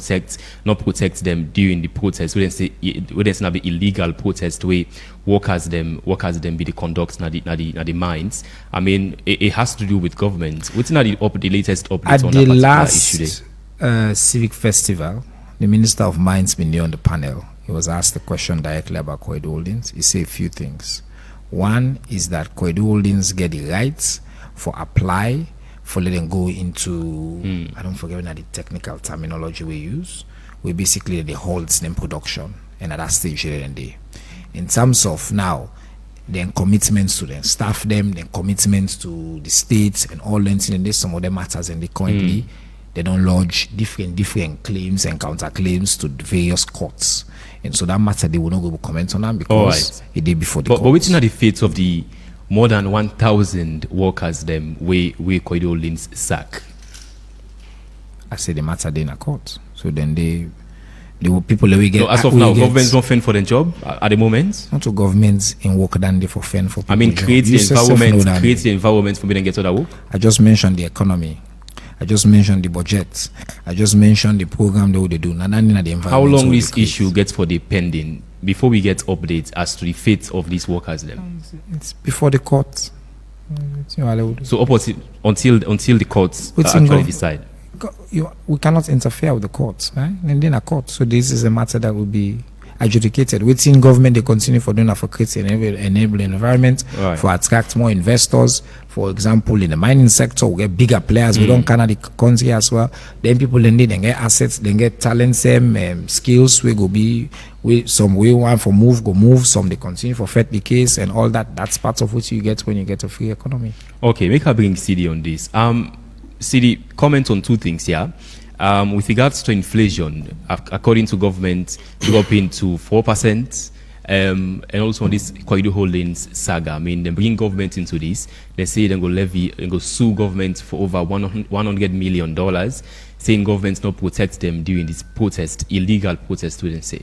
not protect them during the protest. We don't not be illegal protest where workers them be the conducts na the mines. I mean, it has to do with government. What's not the latest update at on the that last issue? Civic Festival, the Minister of Mines been there on the panel. He was asked a question directly about corridor holdings. He said a few things. One is that corridor holdings get the rights for apply for letting go into, I don't forget the technical terminology we use, we basically they hold them production and at that stage in terms of now then commitments to them staff them, then commitments to the states and all that, and there's some other matters and they currently they don't lodge different claims and counterclaims to the various courts, and so that matter they will not go comment on them because it did before the courts. But what's not the fate of the more than 1,000 workers them we corridor holdings sack? I say the matter they in a court. So then they will people that we get. So as of now, government's not fend for the job at the moment. Not to governments in work than they for fend for people. I mean, create the environment for me to get to that work. I just mentioned the economy. I just mentioned the budget. I just mentioned the program that they do. Now, the environment. How long this issue gets for the pending before we get updates as to the fate of these workers then? It's before the court. So opposite until the courts actually decide. We cannot interfere with the courts, right? And then a court. So this is a matter that will be adjudicated. Within government, they continue for doing for creating enable environment, for attract more investors. For example, in the mining sector, we get bigger players. We don't kind of the country as well. Then people then get assets, then get talents, skills. We go be some we want for move. Some they continue for fet the case and all that. That's part of what you get when you get a free economy. Okay, make her bring CD on this. CD, comment on two things here. With regards to inflation, according to government, dropping to 4%, and also on this corridor holdings saga. I mean, they bring government into this. They say they're going to levy and go sue government for over $100 million, saying government not protect them during this protest, illegal protest, wouldn't say.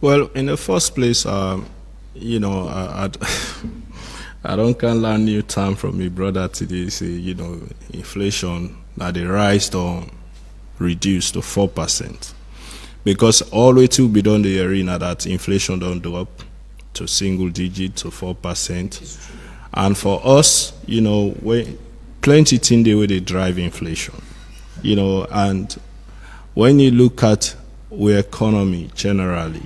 Well, in the first place, I don't can learn new term from my brother today. Say, inflation now they rise or reduce to 4%, because all the way to be done the arena that inflation don't drop to single digit to 4%, and for us, when plenty thing the way they drive inflation, and when you look at our economy generally,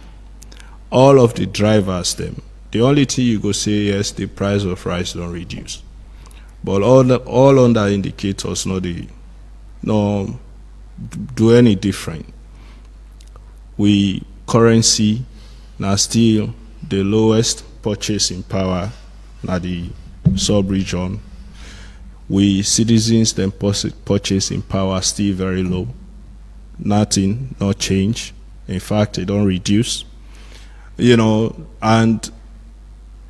all of the drivers them. The only thing you go say yes, the price of rice don't reduce, but all on that indicators no do any different. We currency now still the lowest purchasing power na the sub-region. We citizens then purchasing power still very low. Nothing, no change. In fact, it don't reduce. And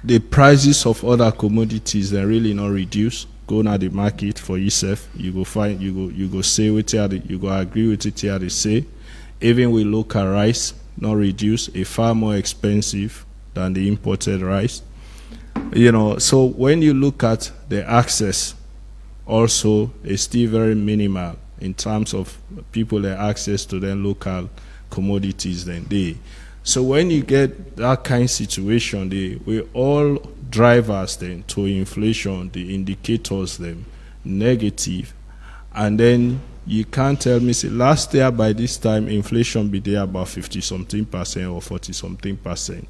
the prices of other commodities they really not reduce. Go na the market for yourself. You go find you go say with it. You go agree with it here. They say even with local rice not reduce, a far more expensive than the imported rice. So when you look at the access, also it's still very minimal in terms of people that access to their local commodities. So when you get that kind of situation, we all drivers then to inflation, the indicators them negative, and then you can't tell me say last year by this time inflation be there about 50-something% or 40-something%.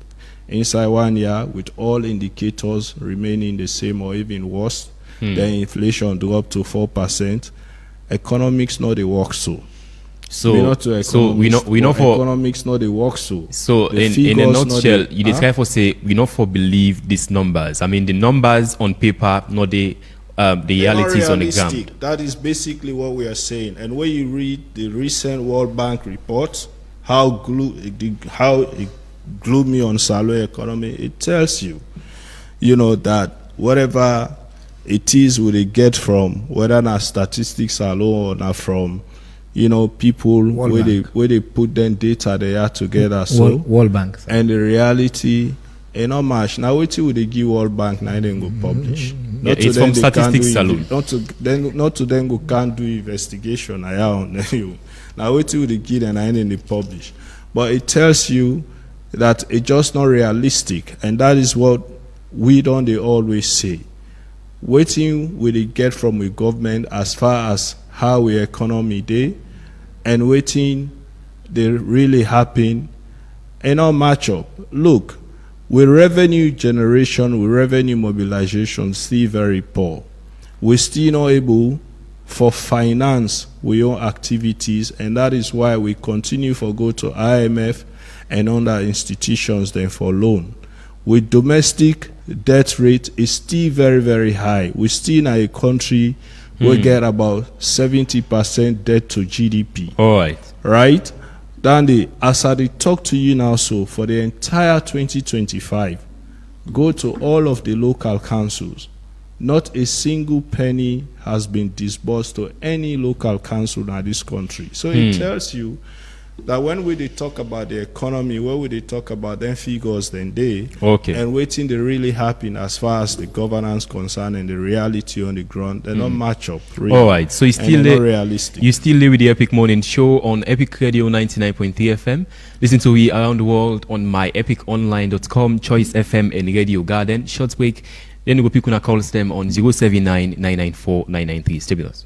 Inside 1 year with all indicators remaining the same or even worse, then inflation drop to 4%. Economics not they work so. So we know for economics not they work so. So in a nutshell, you describe for say we not for believe these numbers. I mean the numbers on paper, not the realities on the ground. That is basically what we are saying. And when you read the recent World Bank report, how gloomy on Salo economy, it tells you that whatever it is we get from, whether na statistics alone or from, people where they put them data they are together. So World Bank. And the reality, not much. Now wait till they give World Bank, now they go publish. Yeah, it's from statistics alone. Not to them go can't do investigation. Now wait till they give and then they publish. But it tells you that it's just not realistic, and that is what we don't they always say. Waiting will they get from the government as far as how we economy day, and waiting they really happen and not match up. Look, with revenue generation, with revenue mobilization still very poor. We're still not able for finance we own activities, and that is why we continue for go to IMF and other institutions then for loan. With domestic debt rate is still very, very high. We still in a country we get about 70% debt to GDP. All right. Right? Dandy, as I talk to you now, so for the entire 2025, go to all of the local councils. Not a single penny has been disbursed to any local council in this country. So it tells you that when we talk about the economy, when we talk about them figures, then and waiting they really happen as far as the governance concerned and the reality on the ground, they don't match up. Really. All right, so you still realistic. You still live with the Epic Morning Show on Epic Radio 99.3 FM. Listen to we around the world on myepiconline.com, Choice FM and Radio Garden. Short break. Then we go pick on calls them on 079 994 993. Stay with us.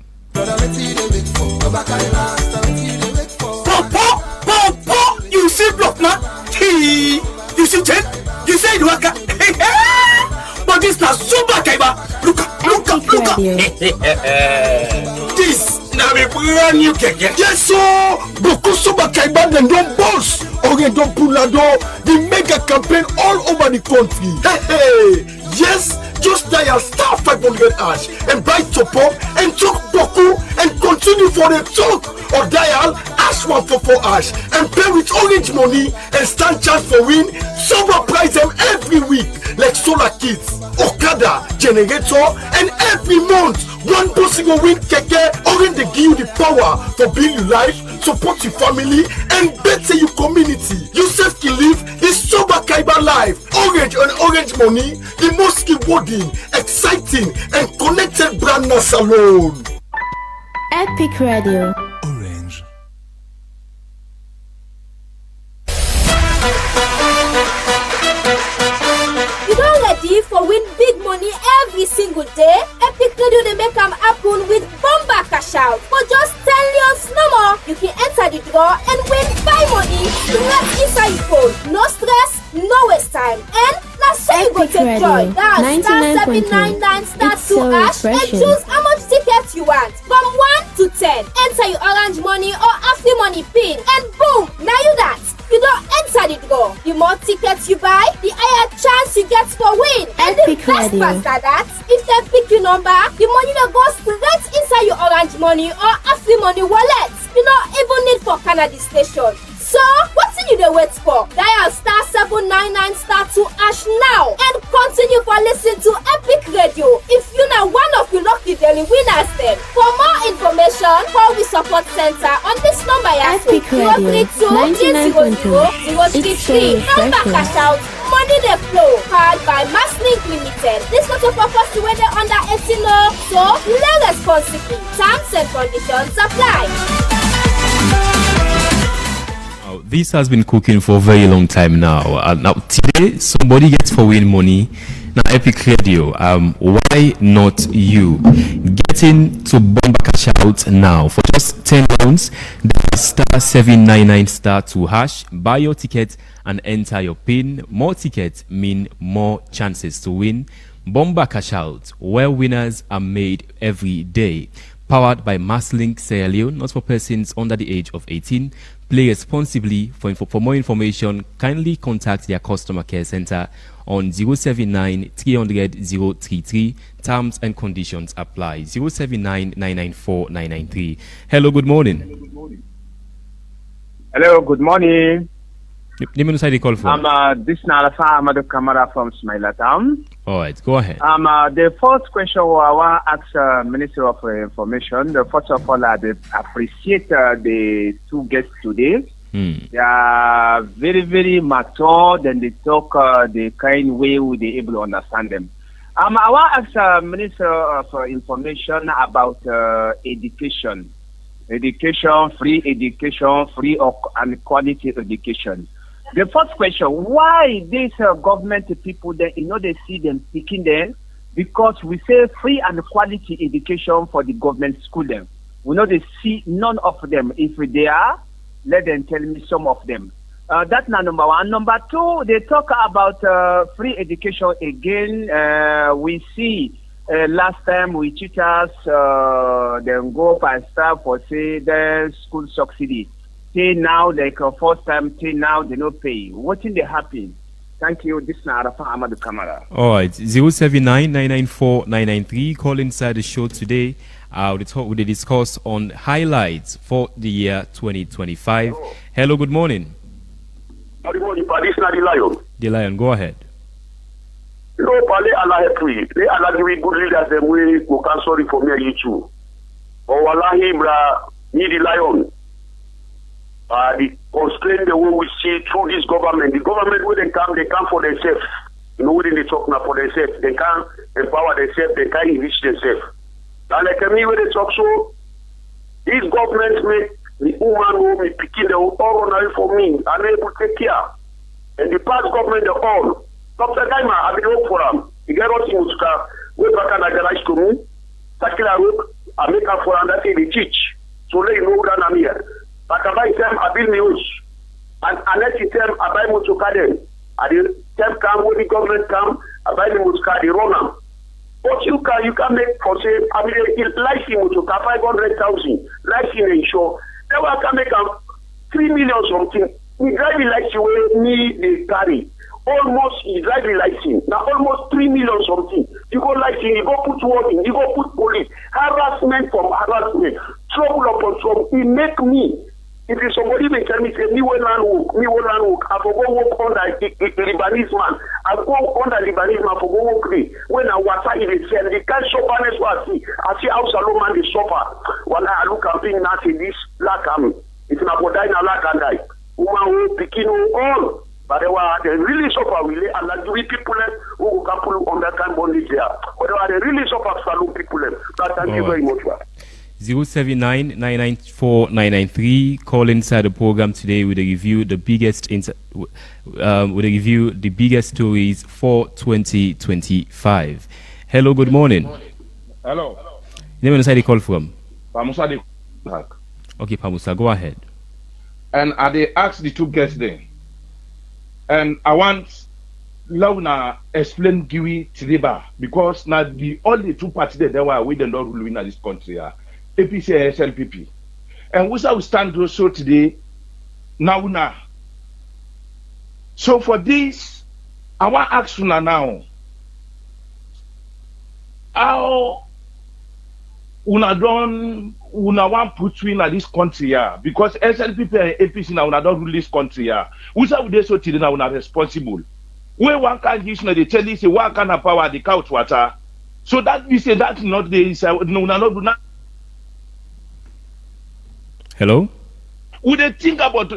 You see block now? You see Jen? You say you work? But this na super kaiba. Look up. This na a brand new keke. Yes, so beaucoup super kaiba then don't boss. Or don't pull la door. The mega campaign all over the country. Hey. Yes, just dial star 500 hash and buy top up and talk boku and continue for the talk, or dial hash 144 hash and pay with orange money and stand chance for win super prize them every week like solar kits, Okada, generator, and every month one person will win keke. Orange they give you the power to build your life, support your family, and better your community. You self can live is super kaiba life. Orange and orange money, the most rewarding, exciting, and connected brand na salon. Epic Radio. Orange. You don't ready for win big money every single day? Epic Radio they make them happen with bomba cash out. For just 10 leons no more, you can enter the draw and win buy money straight inside your phone. No stress, no waste time. And now so you go take joy. That's star 799 star 2 hash and choose how much tickets you want. From 1 to 10. Enter your orange money or Afri money pin and boom, now you that. You don't enter the draw. The more tickets you buy, the higher chance you get for win. And the best part of that, if they pick your number, the money that goes straight inside your orange money or Afri money wallet. You don't even need for Canada station. So, what's you dey wait for? Dial star 799 star 2 hash now and continue for listening to Epic Radio. If you know one of the lucky daily winners then. For more information, call the support center on this number Epic Radio 99.2. Number cash out. Money the flow. Powered by Masslink Limited. This not a purpose to whether under 18 law. So, play responsibly. Terms and conditions apply. This has been cooking for a very long time now. Now today, somebody gets for win money. Now Epic Radio, why not you? Get in to Bomba Cash Out now for just 10 pounds. Star 799 star 2 hash. Buy your ticket and enter your pin. More tickets mean more chances to win. Bomba Cash Out, where winners are made every day. Powered by Masslink Sierra Leone, not for persons under the age of 18. Play responsibly. For more information, kindly contact their customer care center on 079 300 033. Terms and conditions apply. 079 994 993. Hello, good morning. Hello, good morning. Name and the call from. This is Nalafa Amadou Kamara from Smaila Town. All right, go ahead. The first question I want to ask Minister of Information. First of all, I appreciate the two guests today. They are very, very mature, and they talk the kind way we they able to understand them. I want to ask Minister of Information about education. Education, free and quality education. The first question, why these government people, they see them picking them? Because we say free and quality education for the government school them. We know they see none of them. If they are, let them tell me some of them. That's not number one. Number two, they talk about free education again. We see last time we teachers then go up and start for say the school subsidy. Till now, like first time, till now they no pay. What in they happen? Thank you. This is Narafa Amadou Kamara. All right, 079-994-993. Call inside the show today. We discuss on highlights for the year 2025. Hello, good morning. Good morning, this is the Lion. The Lion, go ahead. You know, Pale Allah free. They Allah give good leaders them way who can sorry for me and you too. Oh, Wallahi, bra, me the Lion. The constraint the way we see through this government. The government when they come for themselves. You know, when they talk now for themselves, they can't empower themselves, they can't enrich themselves. And like me when they talk so, this government make the woman who be picking the all on for me and able to take care. And the past government the all. Dr. Gaima, I've been working for them. You get what you must we back and garage to me, Sakila Rook, I make up for them that they teach. So let you know that I'm here. But I buy them, I build news. And unless you tell I buy Mutukade, I the time come when the government come, I buy the Mutukade, run them. But you can make for say, I mean, life in Mutuka, 500,000, life in insure. Then I can make 3 million something. We drive the life away, me, they carry. Almost, you drive the license. Now, almost 3 million something. You go license, you go put working, you go put police. Harassment from harassment. Trouble upon trouble. It make me. If somebody may tell me, say, me will land work, I will go work under the Lebanese man. I go under the Lebanese man for go work me. When I was in the cell, the can't shop honest what I see how Salom man they suffer. When I look and think, now see this, black army. It's not about dying, black and die. Woman will picking all. But they really suffer, really, and like we people who can pull on that kind of bondage there. But they really suffer, salute people. Thank you very much. 079-994-993. Call inside the program today with a review the biggest the biggest stories for 2025. Hello, good morning. Hello. Name and side you call from? Pamusa. Okay, Pamusa, go ahead. And they asked the two guests there. And I want Launa explain Giwi Tiriba because now the only two parties that were with the not ruling in this country are APC and SLPP. And we shall stand also today now. So for this, I want to ask you now how una want put in this country here because SLPP and APC now don't rule this country here. We say they so today now responsible. When one can use they tell you say one kind of power the couch water. So that we say that's not the not. Hello? Would they think about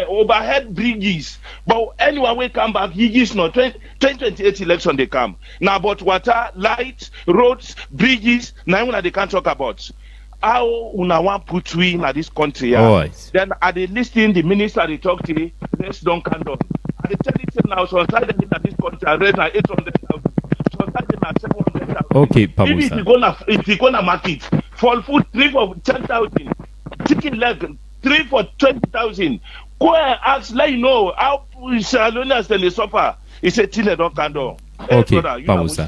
overhead bridges? But anyone will come back, he is not 2028 election they come. Now about water, lights, roads, bridges, now they can't talk about. How una want put we in this country? Right. Then are they listening the minister they talk to? Let's don't condone. Are they telling them now so inside in this country are rent 800,000. So inside them 700,000. Okay, Pamusa. If you gonna market for food 3 for 10,000, chicken leg 3 for 20,000. Go and ask, let you know how Shalonians then they suffer. He said, "Till don't condone." Okay, Pamusa.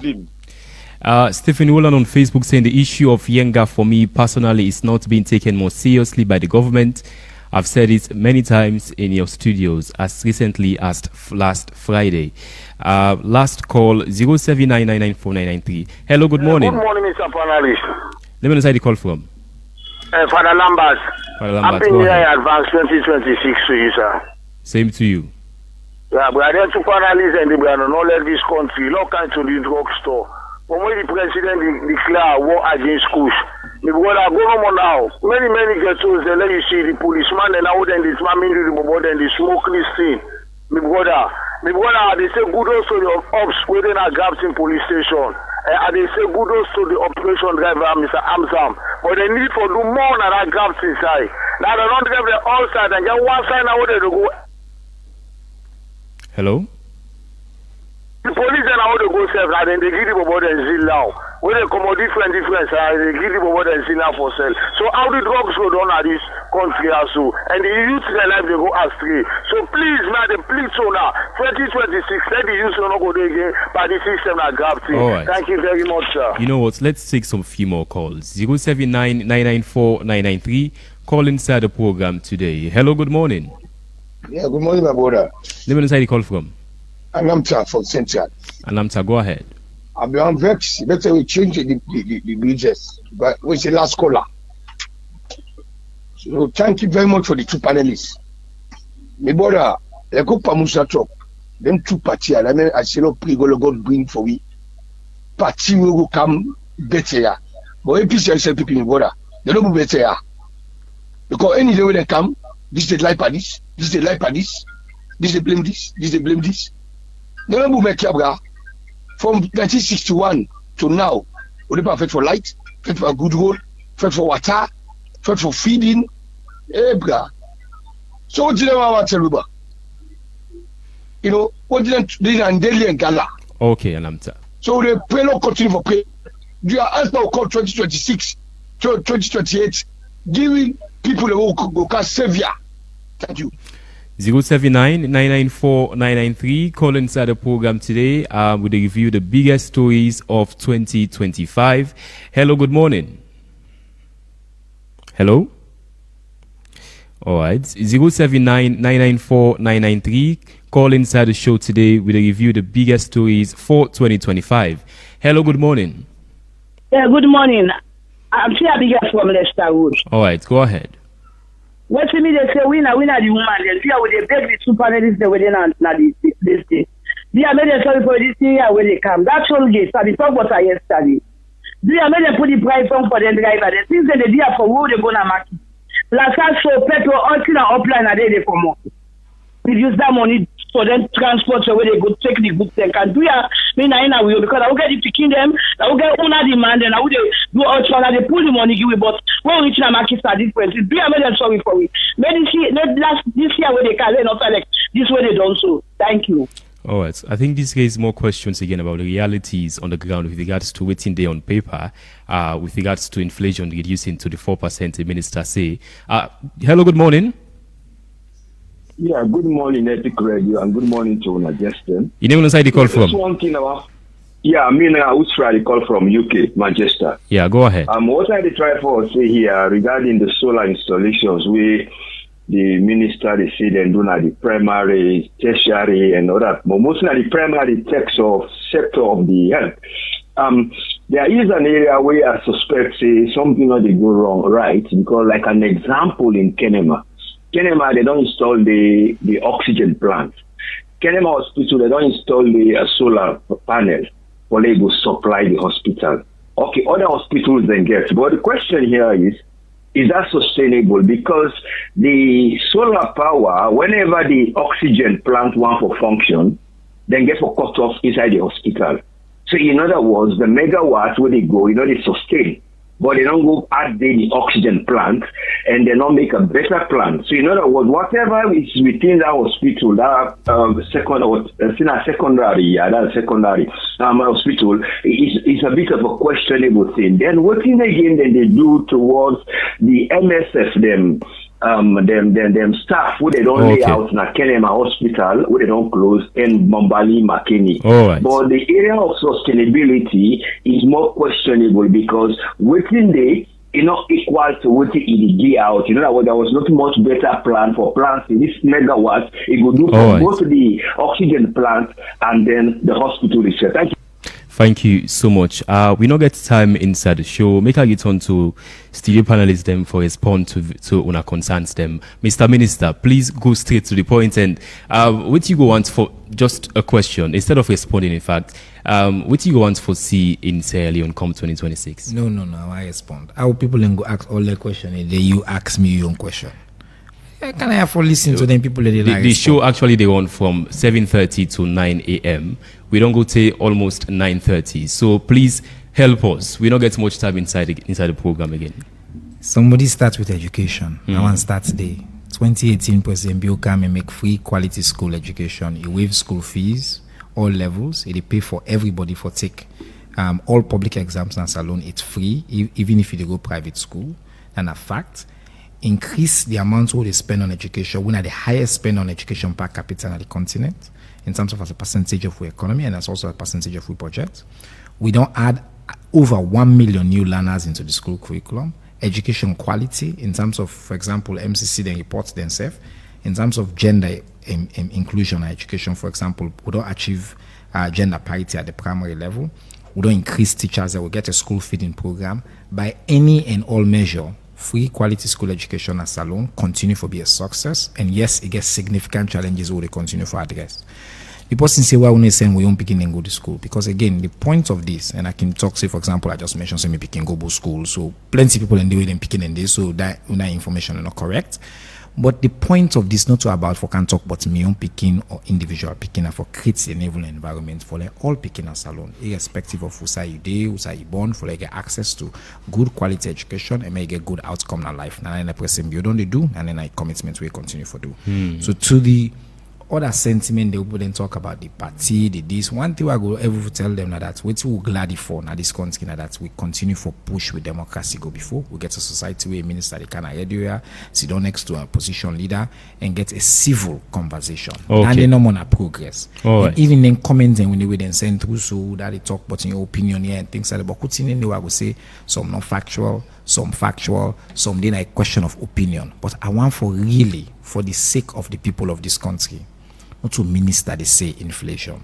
Stephen Wolan on Facebook saying the issue of Yenga for me personally is not being taken more seriously by the government. I've said it many times in your studios as recently as last Friday. Last call 079994993. Hello, good morning. Good morning, Mr. Panalist. Let me know where you call from. Father Lambert. Father Lambert, Happy New Year advance 2026 to you, sir. Same to you. Yeah, but I didn't to analyze and the brand not let this country look into the drugstore. When the president declare war against schools, the brother go on now. Many ghettos they let you see the policeman and now then this man the board and the smoke this thing. My brother, they say kudos to the ops within a gaps in police station. And they say kudos to the operation driver, Mr. Amsam. But they need for do more than that gaps inside. Now they don't get the outside and get one side now where they go. Hello? The police and how they go self, and then they give the board and zeal now. When they come out different, they give the board and zeal now for sale. So how the drugs go down at this country also, and the youth their life they go astray. So please, man, the please so now, 2026, let the youth not go there again by the system that grabs it. Right. Thank you very much, sir. You know what? Let's take some few more calls. 079 994 993. Call inside the program today. Hello, good morning. Yeah, good morning, my brother. Let me know where you call from. Anamta from Central. Anamta, go ahead. I've been vexed. Better we change the bridges. But what's the last caller? So thank you very much for the two panelists. My brother, I go Pamusa talk. Them two parties, I mean, I say, no, God bring for we. Party will come better. But APC people, my brother, they don't be better. Because any day when they come, this is the life of this, this is the life of this, this is the blame this, this is the blame this. They don't move from 1961 to now. We don't fight for light, fight for a good road, fight for water, fight for feeding. So what did they want to tell you? You know, what did they and Delhi and Gala? Okay, Anamta. So they pray not continue for pray. You are asked now call 2026, 2028, giving people who can savior. Thank you. 079 994 993. Call inside the program today. We review the biggest stories of 2025. Hello, good morning. Hello. All right. 079 994 993. Call inside the show today. We review the biggest stories for 2025. Hello, good morning. Yeah, good morning. I'm here from Leicester Road. All right, go ahead. What to me they say winner the woman then here with the beg the two panelists they within this day. They are made sorry for this year when they come. That's all gate. I talk about yesterday. They are made put the price on for the driver. The things that they do for who they gonna market. Last so petrol all in upline are they for more. We use that money for them transport so where they go take the goods and can do ya mean I will because I will get it to kill them, I will get owner demand and I will do all try they pull the money give it, but when we reach the market are different. Do you make them sorry for me? Maybe this year where they can learn not like this way they don't so. Thank you. All right. I think this raises more questions again about the realities on the ground with regards to waiting day on paper, with regards to inflation reducing to the 4% the minister say. Hello, good morning. Yeah, good morning, Epic Radio, and good morning to Una Justin. You name inside the call from? One thing about, I was trying to call from UK, Manchester. Yeah, go ahead. What I try for say here regarding the solar installations, where the minister they say they do not the primary, tertiary, and all that, but mostly the primary sector of the health. There is an area where I suspect say something they go wrong, right? Because like an example in Kenema, they don't install the oxygen plant. Kenema Hospital, they don't install the solar panel for they go supply the hospital. Okay, other hospitals then get. But the question here is that sustainable? Because the solar power, whenever the oxygen plant want for function, then get for cut off inside the hospital. So in other words, the megawatts where they go, they sustain. But they don't go add the oxygen plant and they don't make a better plant. So in other words, whatever is within that hospital, that secondary hospital is a bit of a questionable thing. Then what thing again that they do towards the MSF them staff where they don't lay out in a Kenema hospital where they don't close in Bombali Makeni. Right. But the area of sustainability is more questionable because within the equal to what it is out. There was not much better plan for plants in this megawatt. It would do for both the oxygen plant and then the hospital research. Thank you. Thank you so much. We not get time inside the show. Make a return to studio panelists them for respond to una concerns them. Mr. Minister, please go straight to the point and what you go want for just a question instead of responding. In fact, what you go want for see in Sierra Leone come 2026? No, I respond. Our people then go ask all their question and then you ask me your own question. Can I have to listen to them people that they like? The show actually they run from 7:30 to 9 a.m. We don't go till almost 9:30. So please help us. We don't get much time inside the program again. Somebody starts with education. I want to start today. 2018 President Bill come and make free quality school education. He waive school fees, all levels. It pay for everybody for take all public exams and salon. It's free, even if you go private school. And a fact. Increase the amount we spend on education. We are the highest spend on education per capita on the continent in terms of as a percentage of our economy, and as also a percentage of our budget. We don't add over 1 million new learners into the school curriculum. Education quality in terms of, for example, MCC then reports themselves in terms of gender inclusion and education. For example, we don't achieve gender parity at the primary level. We don't increase teachers. That we get a school feeding program by any and all measure. Free quality school education as Salon continue to be a success, and yes, it gets significant challenges we will continue to address. The person say, why we saying we don't pick and go to school? Because again, the point of this, and I can talk, say for example, I just mentioned say me picking go to school, so plenty of people in the way them picking and this, so that information is not correct. But the point of this not to about for can talk about me own picking or individual picking and for create a enable environment for like all picking a salon, irrespective of who say you day, who say you born, for like get access to good quality education and may get good outcome in life. And then I press build on they do, and then I commitment we continue for do. So to the other sentiment, they will then talk about the party, the this. One thing I go ever tell them that what we glad for now this country that we continue for push with democracy go before we get a society where a minister they can area sit down next to a position leader and get a civil conversation. And then no more progress. And even then commenting when they will then send through so that they talk about in your opinion here and things like that. But putting in there I will say some non factual, some factual, some then a question of opinion. But I want for really for the sake of the people of this country. Not to minister they say inflation.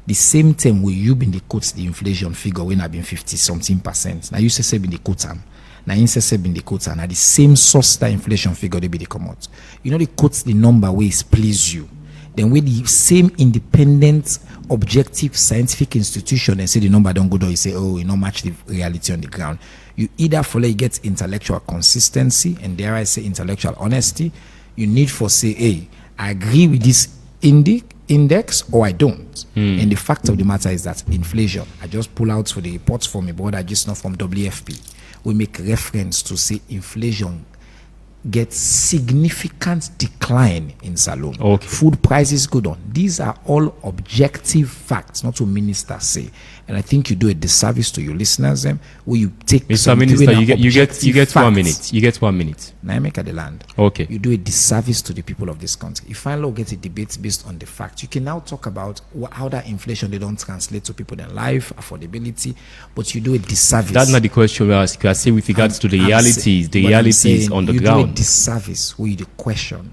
The same time where you been the quotes the inflation figure when I been 50-something%. Now you say been the quote now you say been the quote now the same source that inflation figure they be the come out. You know the quotes the number ways please you. Then with the same independent, objective scientific institution and say the number don't go down, you say, oh, you know match the reality on the ground. You either follow you get intellectual consistency and dare I say intellectual honesty. You need for say, hey, I agree with this index or I don't. And the fact of the matter is that inflation, I just pull out for the reports from a board I just know from WFP. We make reference to say inflation gets significant decline in Salon. Food prices go down. These are all objective facts, not to minister say. And I think you do a disservice to your listeners where you take Mr. Minister, you get facts. 1 minute. You get 1 minute. Now I make at the land. You do a disservice to the people of this country. If I get a debate based on the facts, you can now talk about how that inflation they don't translate to people in life, affordability, but you do a disservice. That's not the question we ask. I say with regards to the realities on the ground. You do a disservice where you question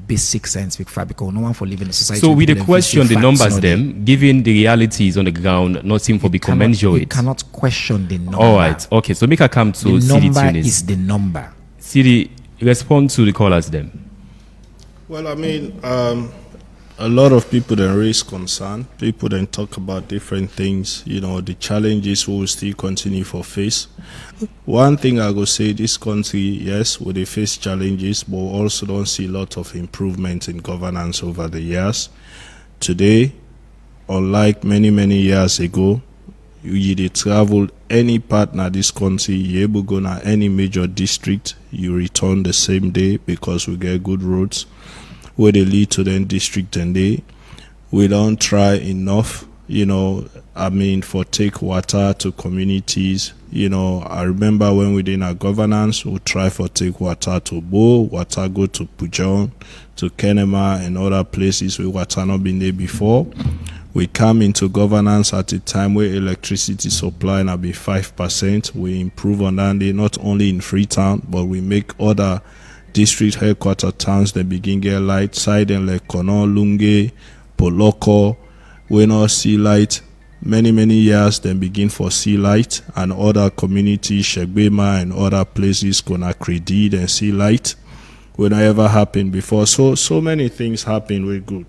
basic scientific fact because no one for living in a society. So with the question the numbers them, given the realities on the ground, nothing for become enjoyed. You cannot question the number. All right. Okay. So make a come to the Sisi number Tunis. is the number. Sidi, respond to the callers them. Well, I mean, a lot of people then raise concern. People then talk about different things, you know, the challenges we will still continue for face. One thing I go say, this country, yes, we they face challenges, but we also don't see a lot of improvement in governance over the years. Today, unlike many years ago, you travel any partner this country, you able go to any major district, you return the same day because we get good roads where they lead to the district and we don't try enough, you know, I mean, for take water to communities. You know, I remember when we did our governance, we try for take water to Bo, water go to Pujon, to Kenema and other places where water not been there before. We come into governance at a time where electricity supply now be 5%. We improve on that, not only in Freetown, but we make other district headquarter towns that begin get light. Side and like Kono, Lunge, Poloko, we not see light. many years, then begin for see light, and other communities, Shegbema and other places, Conakry and see light. Would not ever happen before. So many things happen. We're good.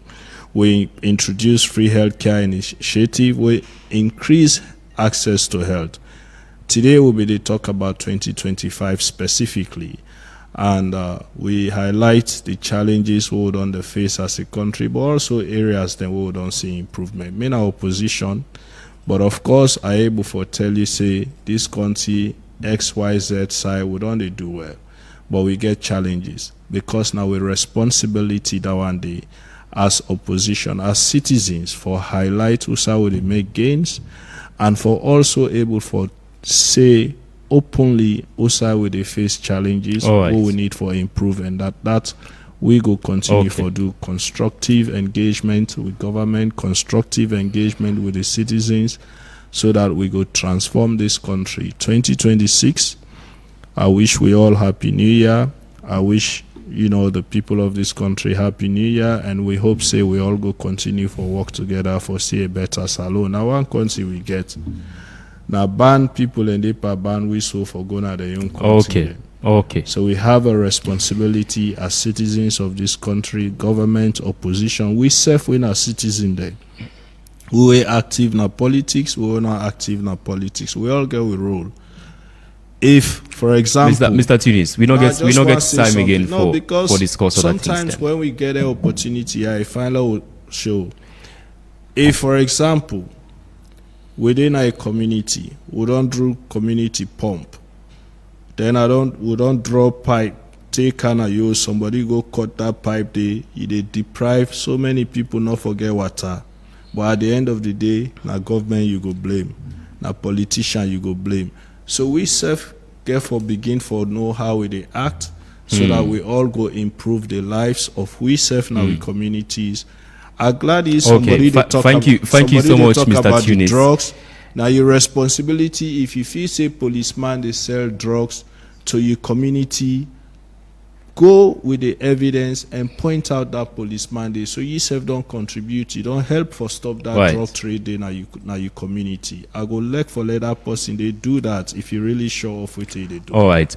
We introduce free healthcare initiative. We increase access to health. Today will be the talk about 2025 specifically, and we highlight the challenges we would face as a country, but also areas that we would see improvement. In our opposition, but of course, I able for tell you say this country XYZ side would only do well, but we get challenges because now we responsibility that one day as opposition, as citizens, for highlight who side would make gains, and for also able for say openly also will they face challenges what we need for improvement, that we go continue for do constructive engagement with government, constructive engagement with the citizens, so that we go transform this country. 2026, I wish we all happy new year. I wish the people of this country happy new year, and we hope say we all go continue for work together for see a better salon. Now one country we get now ban people and they ban we so for going at the young country. Okay. So we have a responsibility as citizens of this country, government, opposition. We self win as citizens there. We are active in politics, we are not active in politics. We all get we role. If, for example, Mr. Tunis, we don't get time again for discourse. Sometimes when we get an opportunity, I find out show. If, for example, within a community, we don't do community pump, then we don't draw pipe, take can of use, somebody go cut that pipe, they deprive so many people not forget water. But at the end of the day, na government you go blame, na politician you go blame. So we self therefore begin for know how we act, so that we all go improve the lives of we self now in communities. I'm glad is somebody thank you so much, Mr. Tunis. Drugs. Now your responsibility, if you feel say policeman they sell drugs to your community, go with the evidence and point out that policeman there, so you self don't contribute, you don't help for stop that drug trade there now your community. I go let that person they do that if you really show off with it they do. All right.